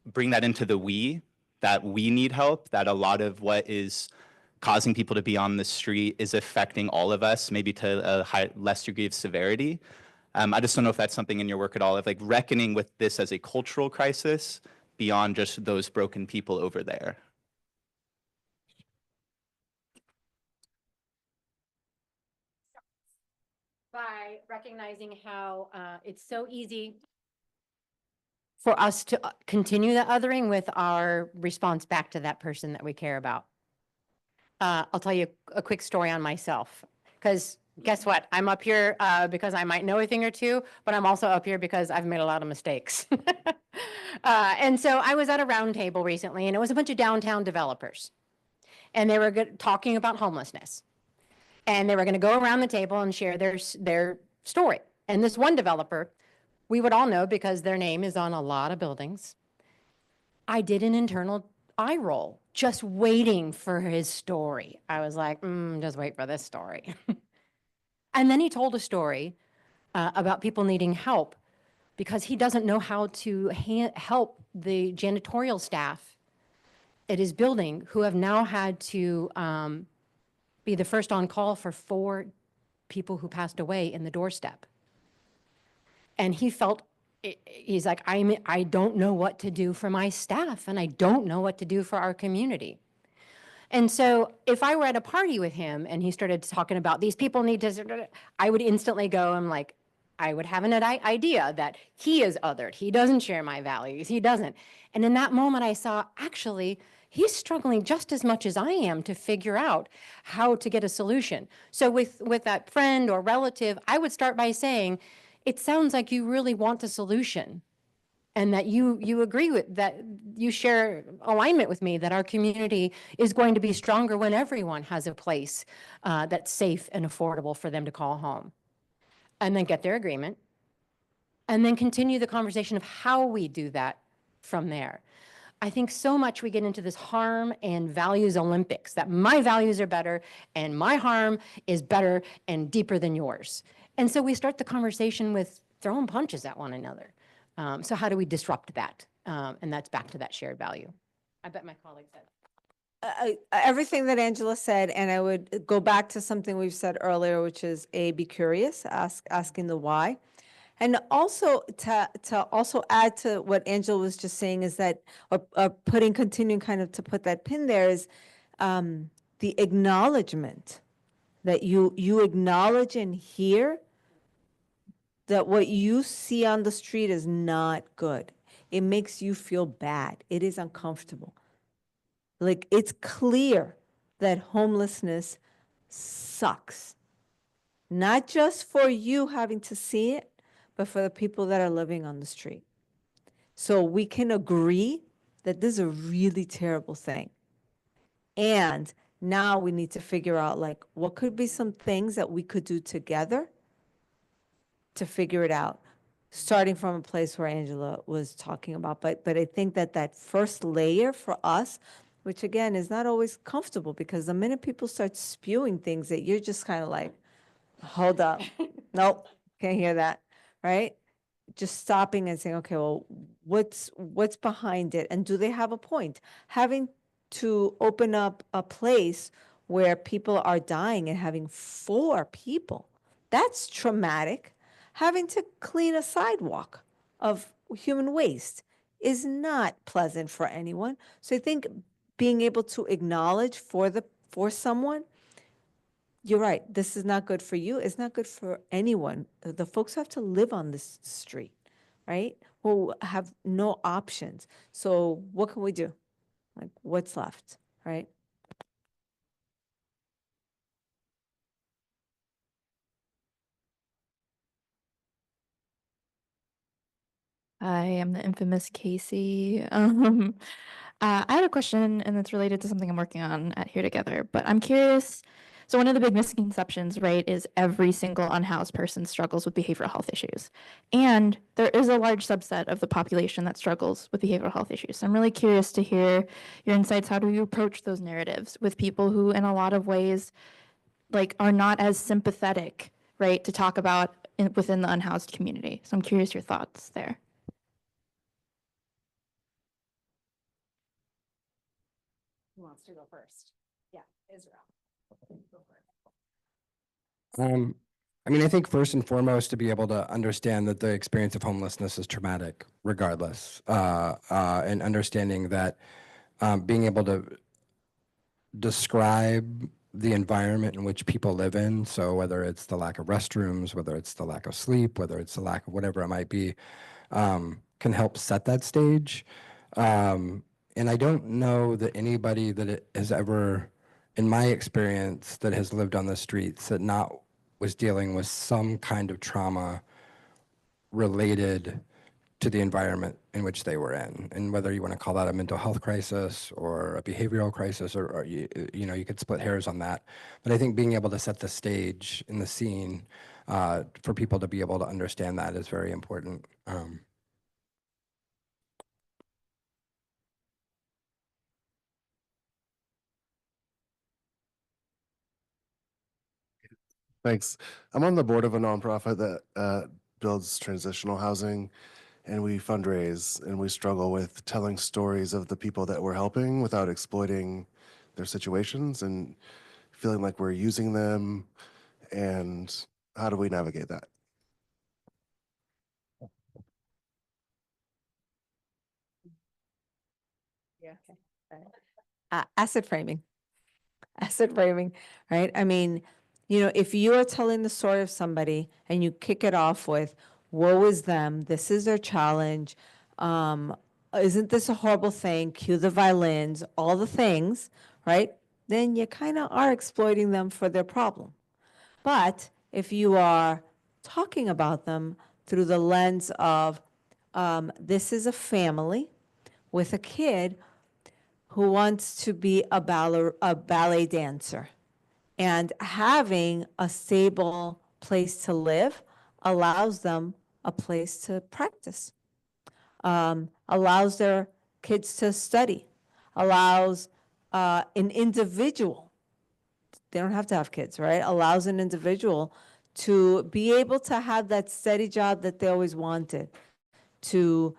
bring that into the we, that we need help, that a lot of what is causing people to be on the street is affecting all of us, maybe to a less degree of severity. I just don't know if that's something in your work at all, of like reckoning with this as a cultural crisis beyond just those broken people over there. By recognizing how it's so easy for us to continue the othering with our response back to that person that we care about. I'll tell you a quick story on myself, because guess what? I'm up here because I might know a thing or two, but I'm also up here because I've made a lot of mistakes. And so I was at a round table recently, and it was a bunch of downtown developers, and they were talking about homelessness. And they were going to go around the table and share their story. And this one developer, we would all know because their name is on a lot of buildings. I did an internal eye roll, just waiting for his story. I was like, just wait for this story. And then he told a story about people needing help because he doesn't know how to help the janitorial staff at his building, who have now had to be the first on call for 4 people who passed away in the doorstep. And he felt, he's like, I don't know what to do for my staff, and I don't know what to do for our community. And so if I were at a party with him and he started talking about these people need to, I would instantly go, I'm like, I would have an idea that he is othered. He doesn't share my values. He doesn't. And in that moment I saw, actually, he's struggling just as much as I am to figure out how to get a solution. So with that friend or relative, I would start by saying, it sounds like you really want a solution, and that you agree with that, you share alignment with me that our community is going to be stronger when everyone has a place that's safe and affordable for them to call home. And then get their agreement, and then continue the conversation of how we do that from there. I think so much we get into this harm and values Olympics, that my values are better and my harm is better and deeper than yours. And so we start the conversation with throwing punches at one another. So how do we disrupt that? And that's back to that shared value. I bet my colleague said. Everything that Angela said, and I would go back to something we've said earlier, which is be curious, asking the why. And also to also add to what Angela was just saying is that, or continuing kind of to put that pin there, is the acknowledgement that you acknowledge and hear that what you see on the street is not good. It makes you feel bad. It is uncomfortable. Like, it's clear that homelessness sucks. Not just for you having to see it, but for the people that are living on the street. So we can agree that this is a really terrible thing. And now we need to figure out, like, what could be some things that we could do together to figure it out, starting from a place where Angela was talking about. But I think that first layer for us, which again is not always comfortable, because the minute people start spewing things that you're just kind of like, hold up, nope, can't hear that, right? Just stopping and saying, okay, well, what's behind it? And do they have a point? Having to open up a place where people are dying and having 4 people, that's traumatic. Having to clean a sidewalk of human waste is not pleasant for anyone. So I think being able to acknowledge for someone, you're right, this is not good for you, it's not good for anyone. The folks who have to live on this street, right, who have no options. So what can we do? Like, what's left, right? I am the infamous Casey. I had a question, and it's related to something I'm working on at Here Together. But I'm curious. So one of the big misconceptions, right, is every single unhoused person struggles with behavioral health issues, and there is a large subset of the population that struggles with behavioral health issues. So I'm really curious to hear your insights. How do you approach those narratives with people who, in a lot of ways, like, are not as sympathetic, right, to talk about within the unhoused community? So I'm curious your thoughts there. Who wants to go first? Yeah, Israel. Go for it. I mean, I think first and foremost, to be able to understand that the experience of homelessness is traumatic, regardless, and understanding that being able to describe the environment in which people live in, so whether it's the lack of restrooms, whether it's the lack of sleep, whether it's the lack of whatever it might be, can help set that stage. And I don't know that anybody that has ever, in my experience, that has lived on the streets that not was dealing with some kind of trauma related to the environment in which they were in, and whether you want to call that a mental health crisis or a behavioral crisis, or you know, you could split hairs on that. But I think being able to set the stage in the scene for people to be able to understand that is very important. Thanks. I'm on the board of a nonprofit that builds transitional housing, and we fundraise and we struggle with telling stories of the people that we're helping without exploiting their situations and feeling like we're using them. And how do we navigate that? Yeah. Asset framing. Asset framing, right? I mean, you know, if you are telling the story of somebody and you kick it off with, woe is them, this is their challenge, isn't this a horrible thing, cue the violins, all the things, right? Then you kind of are exploiting them for their problem. But if you are talking about them through the lens of, this is a family with a kid who wants to be a ballet dancer, and having a stable place to live allows them a place to practice, allows their kids to study, allows an individual, they don't have to have kids, right? Allows an individual to be able to have that steady job that they always wanted, to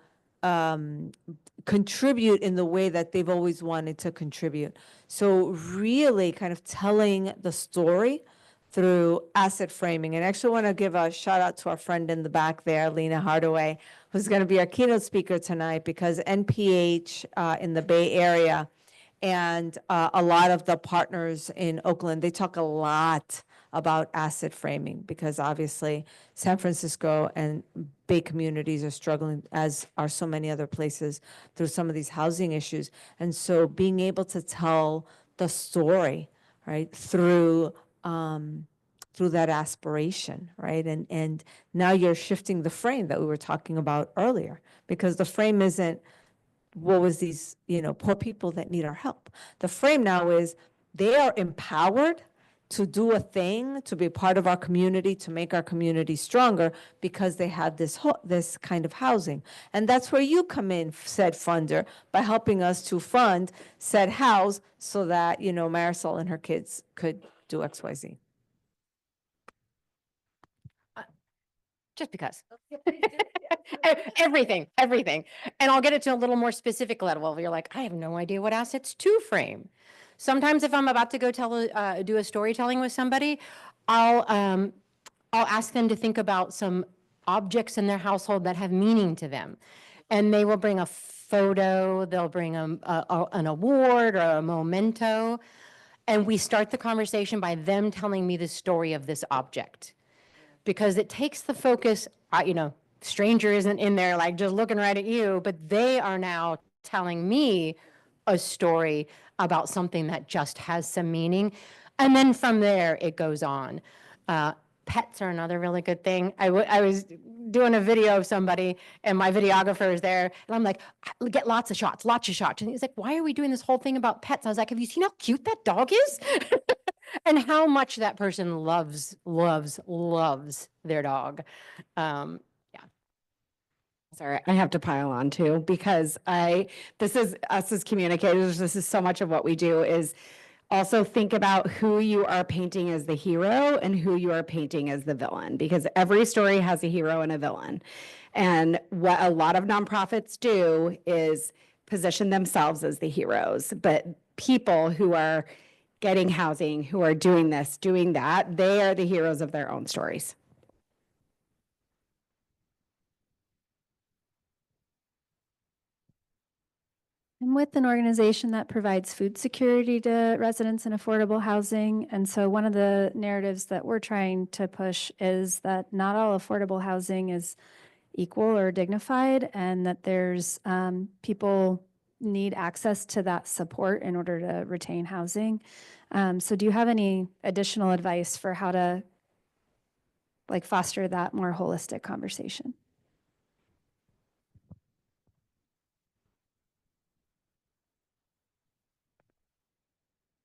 contribute in the way that they've always wanted to contribute. So really kind of telling the story through asset framing. And I actually want to give a shout out to our friend in the back there, Lena Hardaway, who's going to be our keynote speaker tonight, because NPH in the Bay Area and a lot of the partners in Oakland, they talk a lot about asset framing, because obviously San Francisco and Bay communities are struggling, as are so many other places, through some of these housing issues. And so being able to tell the story, right, through that aspiration, right? And now you're shifting the frame that we were talking about earlier, because the frame isn't, what was these, you know, poor people that need our help. The frame now is they are empowered to do a thing, to be part of our community, to make our community stronger, because they have this kind of housing. And that's where you come in, said funder, by helping us to fund said house so that, you know, Marisol and her kids could do XYZ. Just because. Everything. And I'll get it to a little more specific level. You're like, I have no idea what assets to frame. Sometimes if I'm about to go do a storytelling with somebody, I'll ask them to think about some objects in their household that have meaning to them. And they will bring a photo, they'll bring an award or a memento. And we start the conversation by them telling me the story of this object. Because it takes the focus, stranger isn't in there like just looking right at you, but they are now telling me a story about something that just has some meaning. And then from there, it goes on. Pets are another really good thing. I was doing a video of somebody and my videographer is there and I'm like, get lots of shots. And he's like, why are we doing this whole thing about pets? I was like, have you seen how cute that dog is? And how much that person loves their dog. Sorry, I have to pile on too, because this is us as communicators, this is so much of what we do is also think about who you are painting as the hero and who you are painting as the villain, because every story has a hero and a villain. And what a lot of nonprofits do is position themselves as the heroes, but people who are getting housing, who are doing this, doing that, they are the heroes of their own stories. I'm with an organization that provides food security to residents in affordable housing. And so one of the narratives that we're trying to push is that not all affordable housing is equal or dignified, and that there's people need access to that support in order to retain housing. So do you have any additional advice for how to foster that more holistic conversation?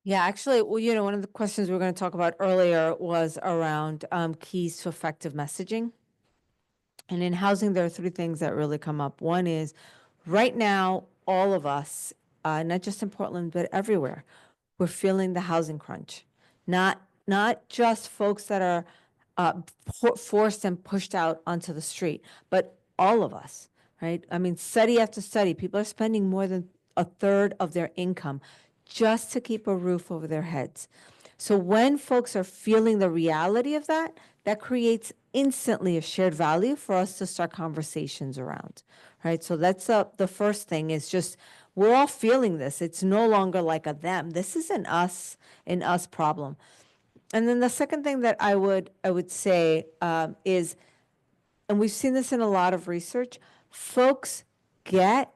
Yeah, actually, well, one of the questions we were going to talk about earlier was around keys to effective messaging. And in housing, there are three things that really come up. One is right now, all of us, not just in Portland, but everywhere, we're feeling the housing crunch. Not just folks that are forced and pushed out onto the street, but all of us, right? I mean, study after study, people are spending more than a third of their income just to keep a roof over their heads. So when folks are feeling the reality of that, that creates instantly a shared value for us to start conversations around, right? So that's the first thing is just, we're all feeling this. It's no longer like a them. This is an us problem. And then the second thing that I would say is, and we've seen this in a lot of research, folks get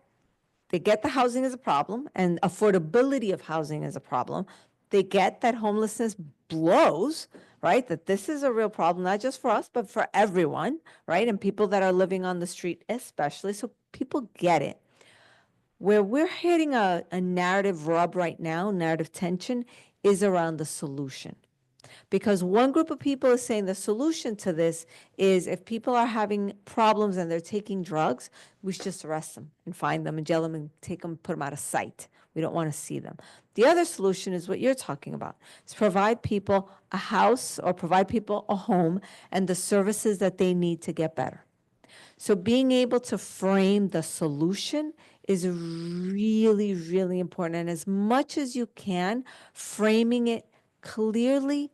the housing as a problem and affordability of housing is a problem. They get that homelessness blows, right? That this is a real problem, not just for us, but for everyone, right? And people that are living on the street especially. So people get it. Where we're hitting a narrative rub right now, narrative tension, is around the solution. Because one group of people is saying the solution to this is if people are having problems and they're taking drugs, we should just arrest them and find them and jail them and take them, put them out of sight. We don't want to see them. The other solution is what you're talking about. Is provide people a house or provide people a home and the services that they need to get better. So being able to frame the solution is really, really important. And as much as you can, framing it clearly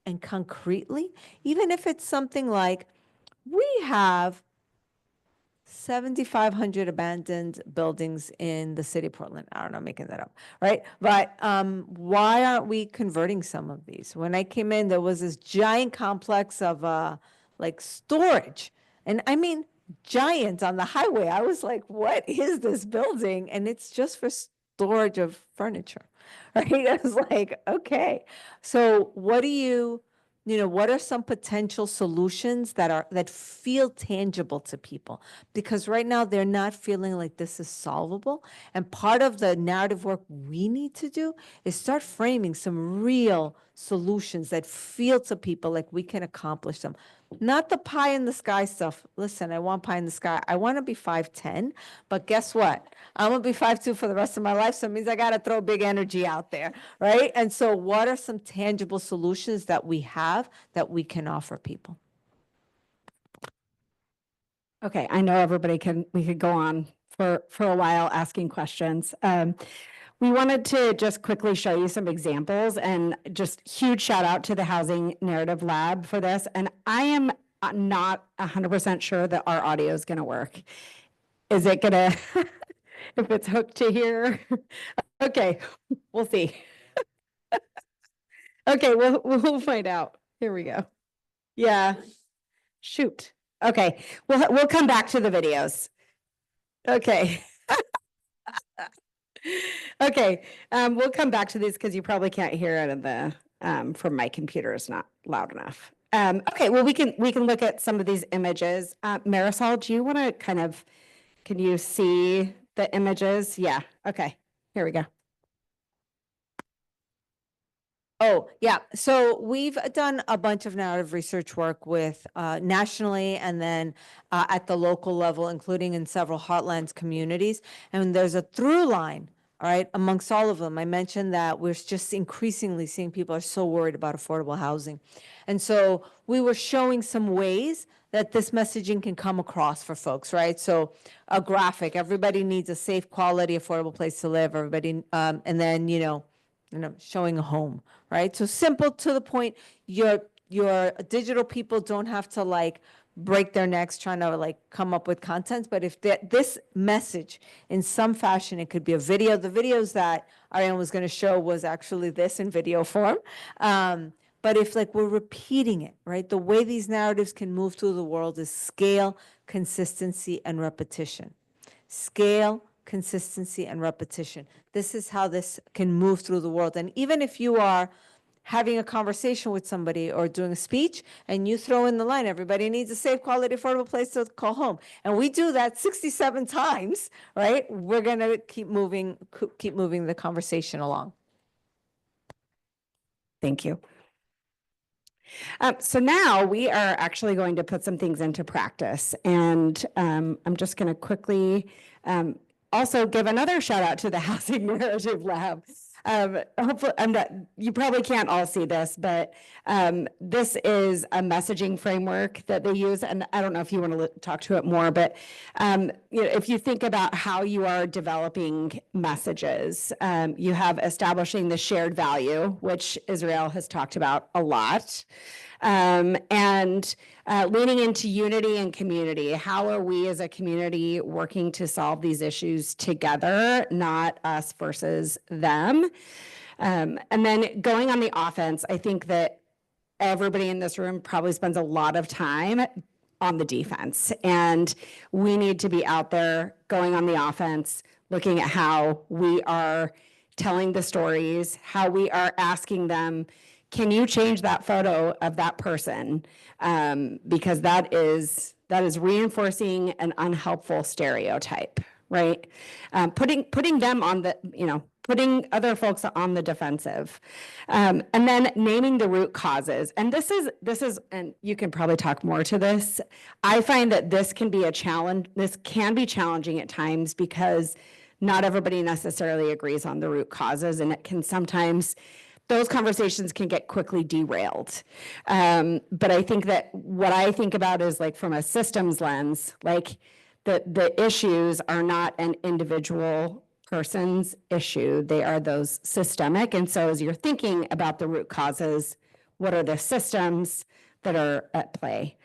and concretely, even if it's something like, we have 7,500 abandoned buildings in the city of Portland. I don't know, I'm making that up, right? But why aren't we converting some of these? When I came in, there was this giant complex of storage. And I mean, giant on the highway. I was like, what is this building? And it's just for storage of furniture, right? I was like, okay. So what what are some potential solutions that feel tangible to people? Because right now they're not feeling like this is solvable. And part of the narrative work we need to do is start framing some real solutions that feel to people like we can accomplish them. Not the pie in the sky stuff. Listen, I want pie in the sky. I want to be 5'10", but guess what? I'm going to be 5'2" for the rest of my life, so it means I got to throw big energy out there, right? And so what are some tangible solutions that we have that we can offer people? Okay, I know we could go on for a while asking questions. We wanted to just quickly show you some examples and just huge shout out to the Housing Narrative Lab for this. And I am not 100% sure that our audio is going to work. Is it going to? if it's hooked to here. Okay, we'll see. Okay, we'll find out. Here we go. Yeah. Shoot. Okay, we'll come back to the videos. Okay. Okay, we'll come back to these because you probably can't hear it in the from my computer is not loud enough. Okay, well we can look at some of these images. Marisol, do you want to can you see the images? Yeah. Okay. Here we go. Oh, yeah. So we've done a bunch of narrative research work with nationally and then at the local level, including in several heartlands communities. And there's a through line, all right, amongst all of them. I mentioned that we're just increasingly seeing people are so worried about affordable housing. And so we were showing some ways that this messaging can come across for folks, right? So a graphic, everybody needs a safe, quality, affordable place to live. Everybody, and then, showing a home, right? So simple to the point. Your digital people don't have to like break their necks trying to like come up with content. But if this message in some fashion, it could be a video. The videos that Ariane was going to show was actually this in video form. But if like we're repeating it, right? The way these narratives can move through the world is scale, consistency, and repetition. Scale, consistency, and repetition. This is how this can move through the world. And even if you are having a conversation with somebody or doing a speech and you throw in the line, everybody needs a safe, quality, affordable place to call home. And we do that 67 times, right? We're going to keep moving the conversation along. Thank you. So now we are actually going to put some things into practice. And I'm just going to quickly also give another shout out to the Housing Narrative Lab. Hopefully, you probably can't all see this, but this is a messaging framework that they use. And I don't know if you want to talk to it more, but if you think about how you are developing messages, you have establishing the shared value, which Israel has talked about a lot. And leaning into unity and community. How are we as a community working to solve these issues together, not us versus them? And then going on the offense, I think that everybody in this room probably spends a lot of time on the defense. And we need to be out there going on the offense, looking at how we are telling the stories, how we are asking them, can you change that photo of that person? Because that is reinforcing an unhelpful stereotype, right? Putting them on the, putting other folks on the defensive. And then naming the root causes. And this is, and you can probably talk more to this. I find that this can be a challenge. This can be challenging at times because not everybody necessarily agrees on the root causes, and it can sometimes, those conversations can get quickly derailed. But I think that what I think about is like from a systems lens, like the issues are not an individual person's issue. They are those systemic. And so as you're thinking about the root causes, what are the systems that are at play?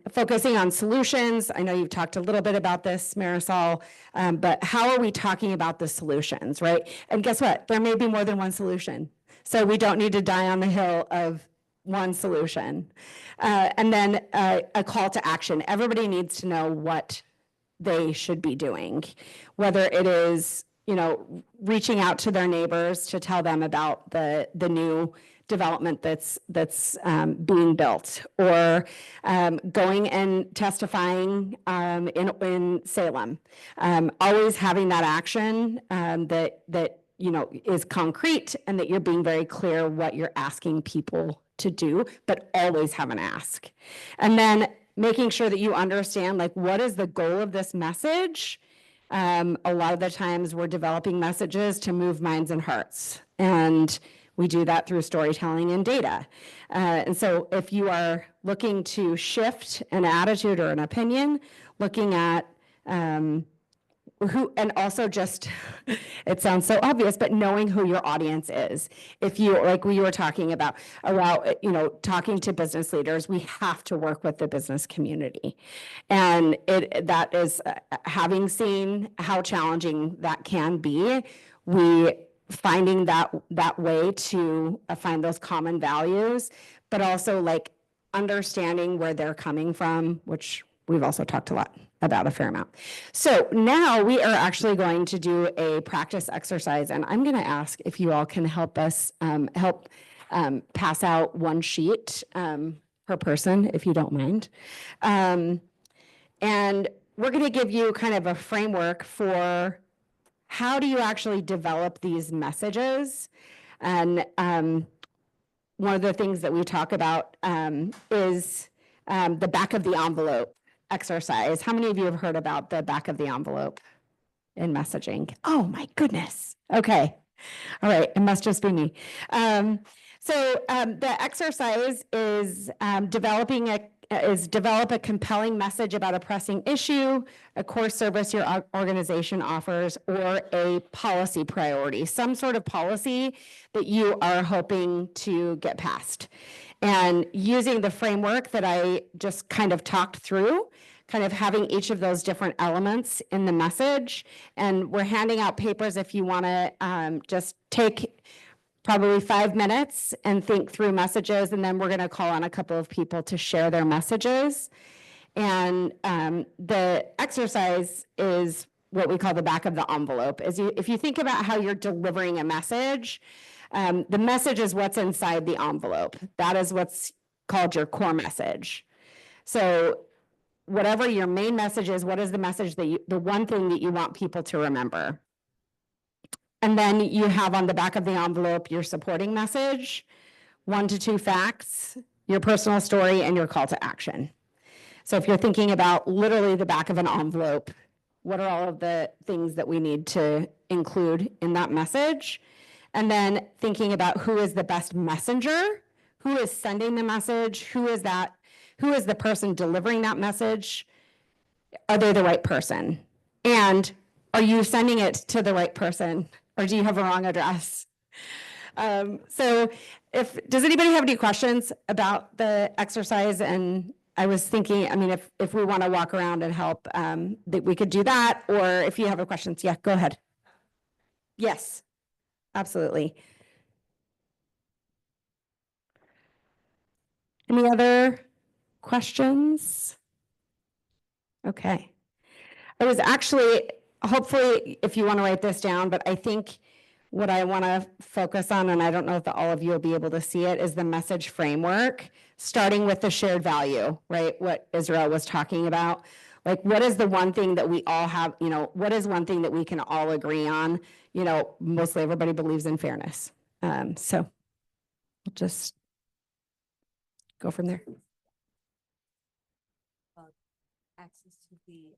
Focusing on solutions. I know you've talked a little bit about this, Marisol, but how are we talking about the solutions, right? And guess what? There may be more than one solution. So we don't need to die on the hill of one solution. And then a call to action. Everybody needs to know what they should be doing, whether it is, reaching out to their neighbors to tell them about the new development that's being built, or going and testifying in Salem. Always having that action that is concrete, and that you're being very clear what you're asking people to do, but always have an ask. And then making sure that you understand, like, what is the goal of this message? A lot of the times we're developing messages to move minds and hearts, and we do that through storytelling and data. And so if you are looking to shift an attitude or an opinion, looking at who, and also just, it sounds so obvious, but knowing who your audience is. If you, like we were talking about, talking to business leaders, we have to work with the business community. And that is, having seen how challenging that can be, we finding that way to find those common values, but also like understanding where they're coming from, which we've also talked a lot about a fair amount. So now we are actually going to do a practice exercise, and I'm going to ask if you all can help us pass out one sheet per person, if you don't mind. And we're going to give you kind of a framework for how do you actually develop these messages. And one of the things that we talk about is the back of the envelope exercise. How many of you have heard about the back of the envelope in messaging? Oh my goodness. Okay. All right. It must just be me. The exercise is develop a compelling message about a pressing issue, a core service your organization offers, or a policy priority, some sort of policy that you are hoping to get passed. And using the framework that I just kind of talked through, kind of having each of those different elements in the message. And we're handing out papers if you want to just take probably 5 minutes and think through messages, and then we're going to call on a couple of people to share their messages. And the exercise is what we call the back of the envelope. If you think about how you're delivering a message, the message is what's inside the envelope. That is what's called your core message. So whatever your main message is, what is the message the one thing that you want people to remember? And then you have on the back of the envelope your supporting message, 1 to 2 facts, your personal story, and your call to action. So if you're thinking about literally the back of an envelope, what are all of the things that we need to include in that message? And then thinking about who is the best messenger, who is sending the message, who is the person delivering that message? Are they the right person? And are you sending it to the right person? Or do you have a wrong address? Does anybody have any questions about the exercise? And I was thinking, if we want to walk around and help, that we could do that. Or if you have questions, yeah, go ahead. Yes, absolutely. Any other questions? Okay. I was actually, hopefully, if you want to write this down, but I think what I want to focus on, and I don't know if all of you will be able to see it, is the message framework, starting with the shared value, right? What Israel was talking about. Like, what is the one thing that we all have, what is one thing that we can all agree on? Mostly everybody believes in fairness. So we'll just go from there. Access to the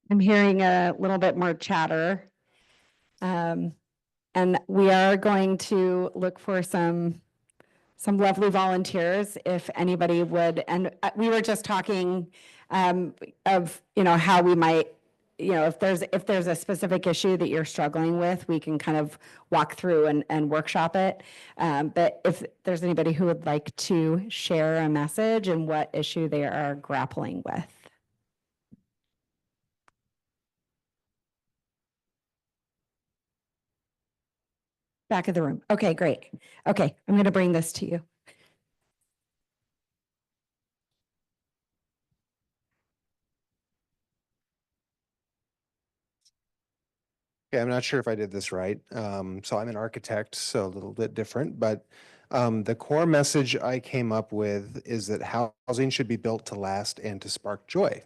I'm hearing a little bit more chatter. And we are going to look for some lovely volunteers if anybody would. And we were just talking of, how we might, if there's a specific issue that you're struggling with, we can kind of walk through and workshop it. But if there's anybody who would like to share a message and what issue they are grappling with. Back of the room. Okay, great. Okay, I'm going to bring this to you. Okay, I'm not sure if I did this right. So I'm an architect, so a little bit different, but the core message I came up with is that housing should be built to last and to spark joy.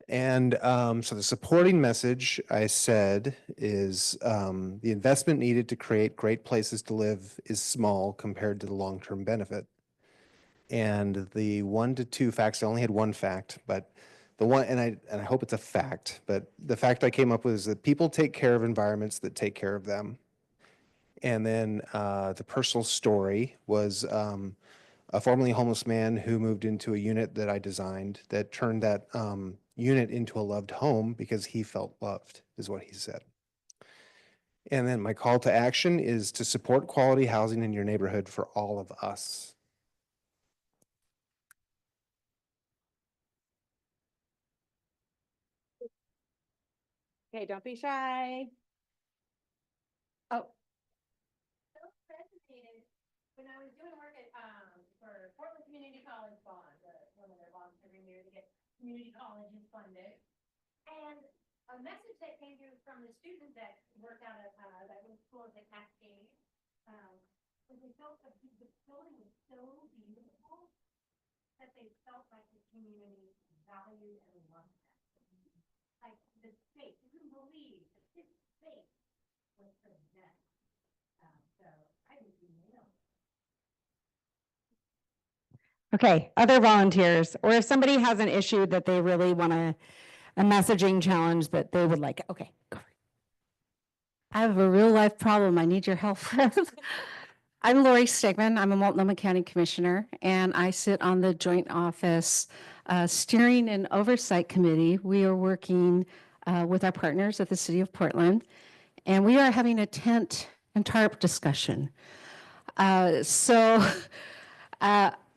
And so the supporting message I said is the investment needed to create great places to live is small compared to the long-term benefit. And the 1 to 2 facts, I only had one fact, but the one, and I hope it's a fact, but the fact I came up with is that people take care of environments that take care of them. And then the personal story was a formerly homeless man who moved into a unit that I designed that turned that unit into a loved home because he felt loved, is what he said. And then my call to action is to support quality housing in your neighborhood for all of us. Okay, don't be shy. Oh. When I was doing work at, for Portland Community College Bond, one of their bonds every year to get community colleges funded. And a message that came through from the student that worked out at, that was school at Cascade, was they felt that the building was so beautiful that they felt like the community valued and loved them. Like the space, you couldn't believe that this space was for them. So I think you nailed it. Okay, other volunteers, or if somebody has an issue that they really want a messaging challenge that they would like. Okay, go for it. I have a real life problem I need your help with. I'm Lori Stegman. I'm a Multnomah County Commissioner, and I sit on the Joint Office Steering and Oversight Committee. We are working with our partners at the City of Portland, and we are having a tent and tarp discussion.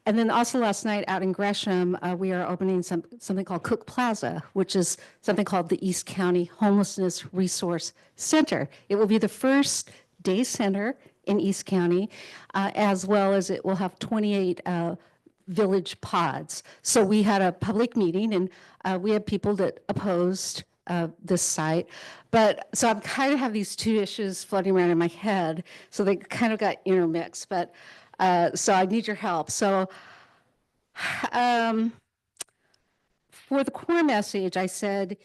And then also last night out in Gresham, we are opening something called Cook Plaza, which is something called the East County Homelessness Resource Center. It will be the first day center in East County, as well as it will have 28 village pods. So we had a public meeting, and we had people that opposed this site. But so I'm kind of have these two issues floating around in my head. So they kind of got intermixed, but so I need your help. So for the core message, I said,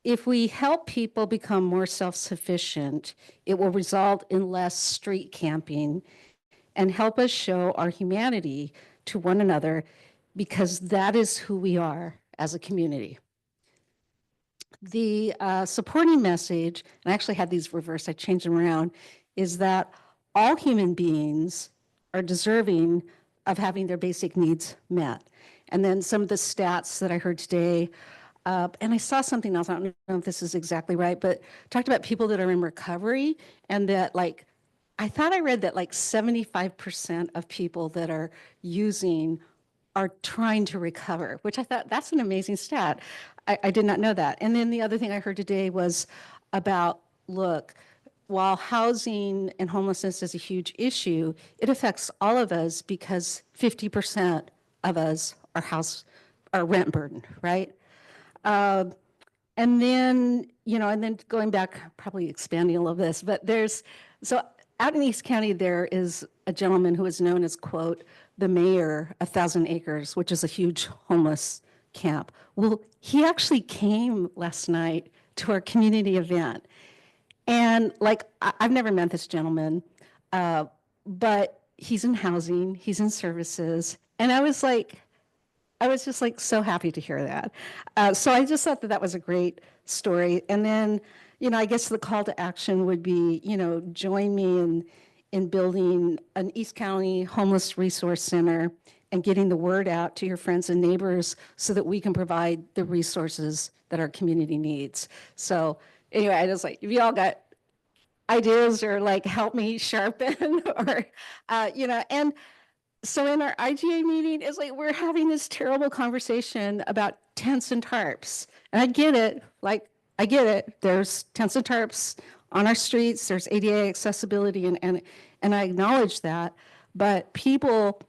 if we help people become more self-sufficient, it will result in less street camping and help us show our humanity to one another, because that is who we are as a community. The supporting message, and I actually had these reversed, I changed them around, is that all human beings are deserving of having their basic needs met. And then some of the stats that I heard today, and I saw something else, I don't know if this is exactly right, but talked about people that are in recovery, and that like, I thought I read that like 75% of people that are using are trying to recover, which I thought that's an amazing stat. I did not know that. And then the other thing I heard today was about, look, while housing and homelessness is a huge issue, it affects all of us because 50% of us are rent burdened, right? And then, and then going back, probably expanding a little bit, but so out in East County, there is a gentleman who is known as, quote, the mayor of 1,000 Acres, which is a huge homeless camp. Well, he actually came last night to our community event. And like, I've never met this gentleman, but he's in housing, he's in services. And I was like, I was just like so happy to hear that. So I just thought that that was a great story. And then, I guess the call to action would be, join me in building an East County Homeless Resource Center and getting the word out to your friends and neighbors so that we can provide the resources that our community needs. So anyway, I just like, if you all got ideas or like help me sharpen or, and so in our IGA meeting, it's like we're having this terrible conversation about tents and tarps. And I get it. I get it. There's tents and tarps on our streets. There's ADA accessibility, and I acknowledge that. But people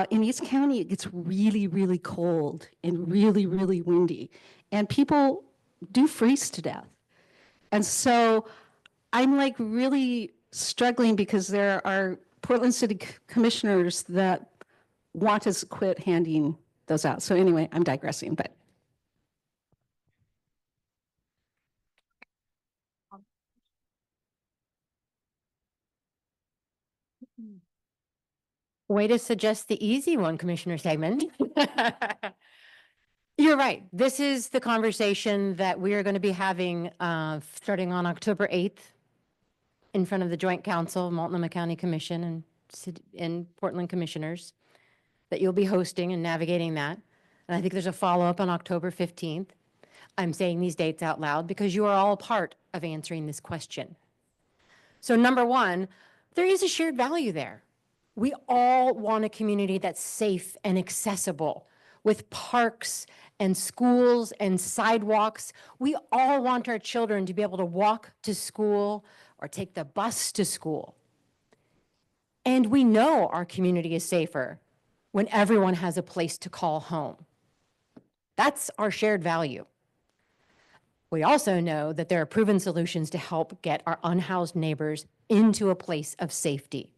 in East County, it gets really, really cold and really, really windy, and people do freeze to death. And so I'm like really struggling because there are Portland City commissioners that want us to quit handing those out. So anyway, I'm digressing, but. Way to suggest the easy one, Commissioner Segman. You're right. This is the conversation that we are going to be having starting on October 8th in front of the Joint Council, Multnomah County Commission and Portland Commissioners, that you'll be hosting and navigating that. And I think there's a follow-up on October 15th. I'm saying these dates out loud because you are all part of answering this question. So number one, there is a shared value there. We all want a community that's safe and accessible with parks and schools and sidewalks. We all want our children to be able to walk to school or take the bus to school. And we know our community is safer when everyone has a place to call home. That's our shared value. We also know that there are proven solutions to help get our unhoused neighbors into a place of safety.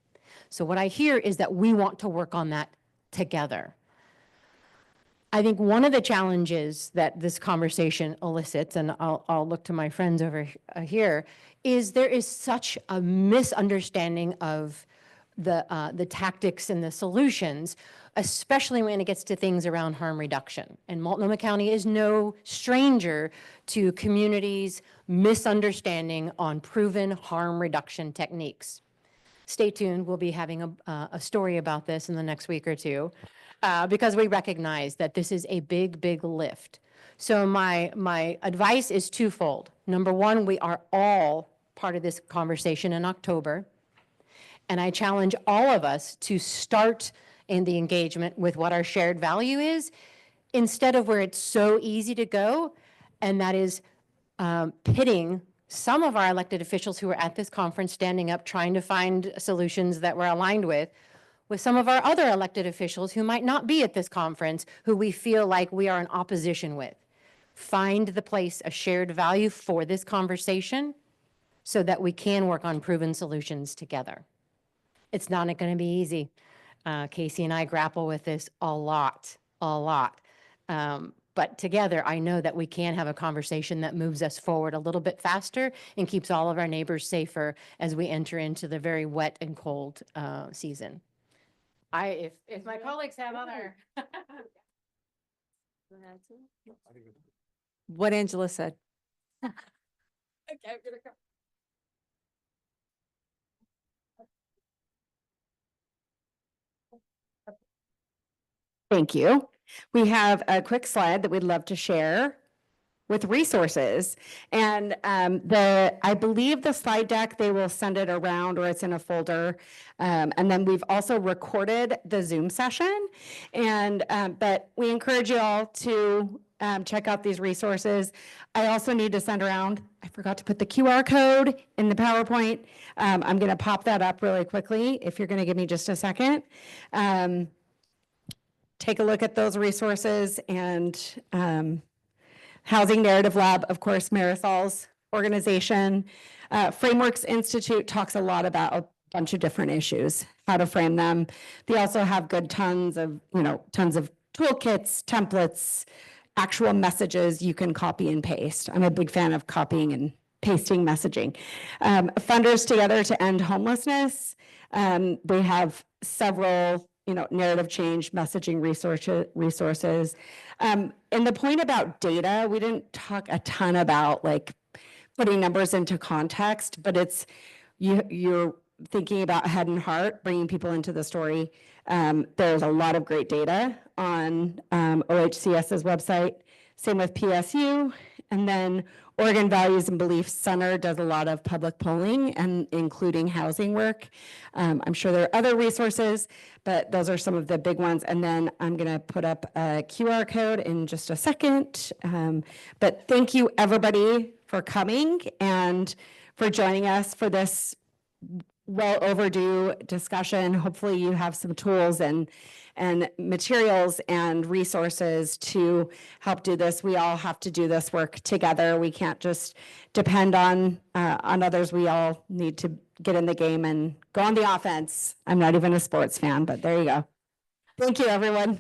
So what I hear is that we want to work on that together. I think one of the challenges that this conversation elicits, and I'll look to my friends over here, is there is such a misunderstanding of the tactics and the solutions, especially when it gets to things around harm reduction. And Multnomah County is no stranger to communities' misunderstanding on proven harm reduction techniques. Stay tuned. We'll be having a story about this in the next week or two because we recognize that this is a big, big lift. So my advice is twofold. Number one, we are all part of this conversation in October. And I challenge all of us to start in the engagement with what our shared value is, instead of where it's so easy to go, and that is pitting some of our elected officials who are at this conference standing up trying to find solutions that we're aligned with some of our other elected officials who might not be at this conference, who we feel like we are in opposition with. Find the place of shared value for this conversation so that we can work on proven solutions together. It's not going to be easy. Casey and I grapple with this a lot. But together, I know that we can have a conversation that moves us forward a little bit faster and keeps all of our neighbors safer as we enter into the very wet and cold season. If my colleagues have other. What Angela said. Okay, I'm gonna go. Thank you. We have a quick slide that we'd love to share with resources. And I believe the slide deck, they will send it around or it's in a folder. And then we've also recorded the Zoom session. But we encourage you all to check out these resources. I also need to send around, I forgot to put the QR code in the PowerPoint. I'm going to pop that up really quickly if you're going to give me just a second. Take a look at those resources and Housing Narrative Lab, of course, Marisol's organization. Frameworks Institute talks a lot about a bunch of different issues, how to frame them. They also have tons of toolkits, templates, actual messages you can copy and paste. I'm a big fan of copying and pasting messaging. Funders Together to End Homelessness. They have several narrative change, messaging resources. And the point about data, we didn't talk a ton about like putting numbers into context, but it's you're thinking about head and heart, bringing people into the story. There's a lot of great data on OHCS's website. Same with PSU. And then Oregon Values and Beliefs Center does a lot of public polling and including housing work. I'm sure there are other resources, but those are some of the big ones. And then I'm going to put up a QR code in just a second. But thank you everybody for coming and for joining us for this well overdue discussion. Hopefully you have some tools and materials and resources to help do this. We all have to do this work together. We can't just depend on others. We all need to get in the game and go on the offense. I'm not even a sports fan, but there you go. Thank you, everyone.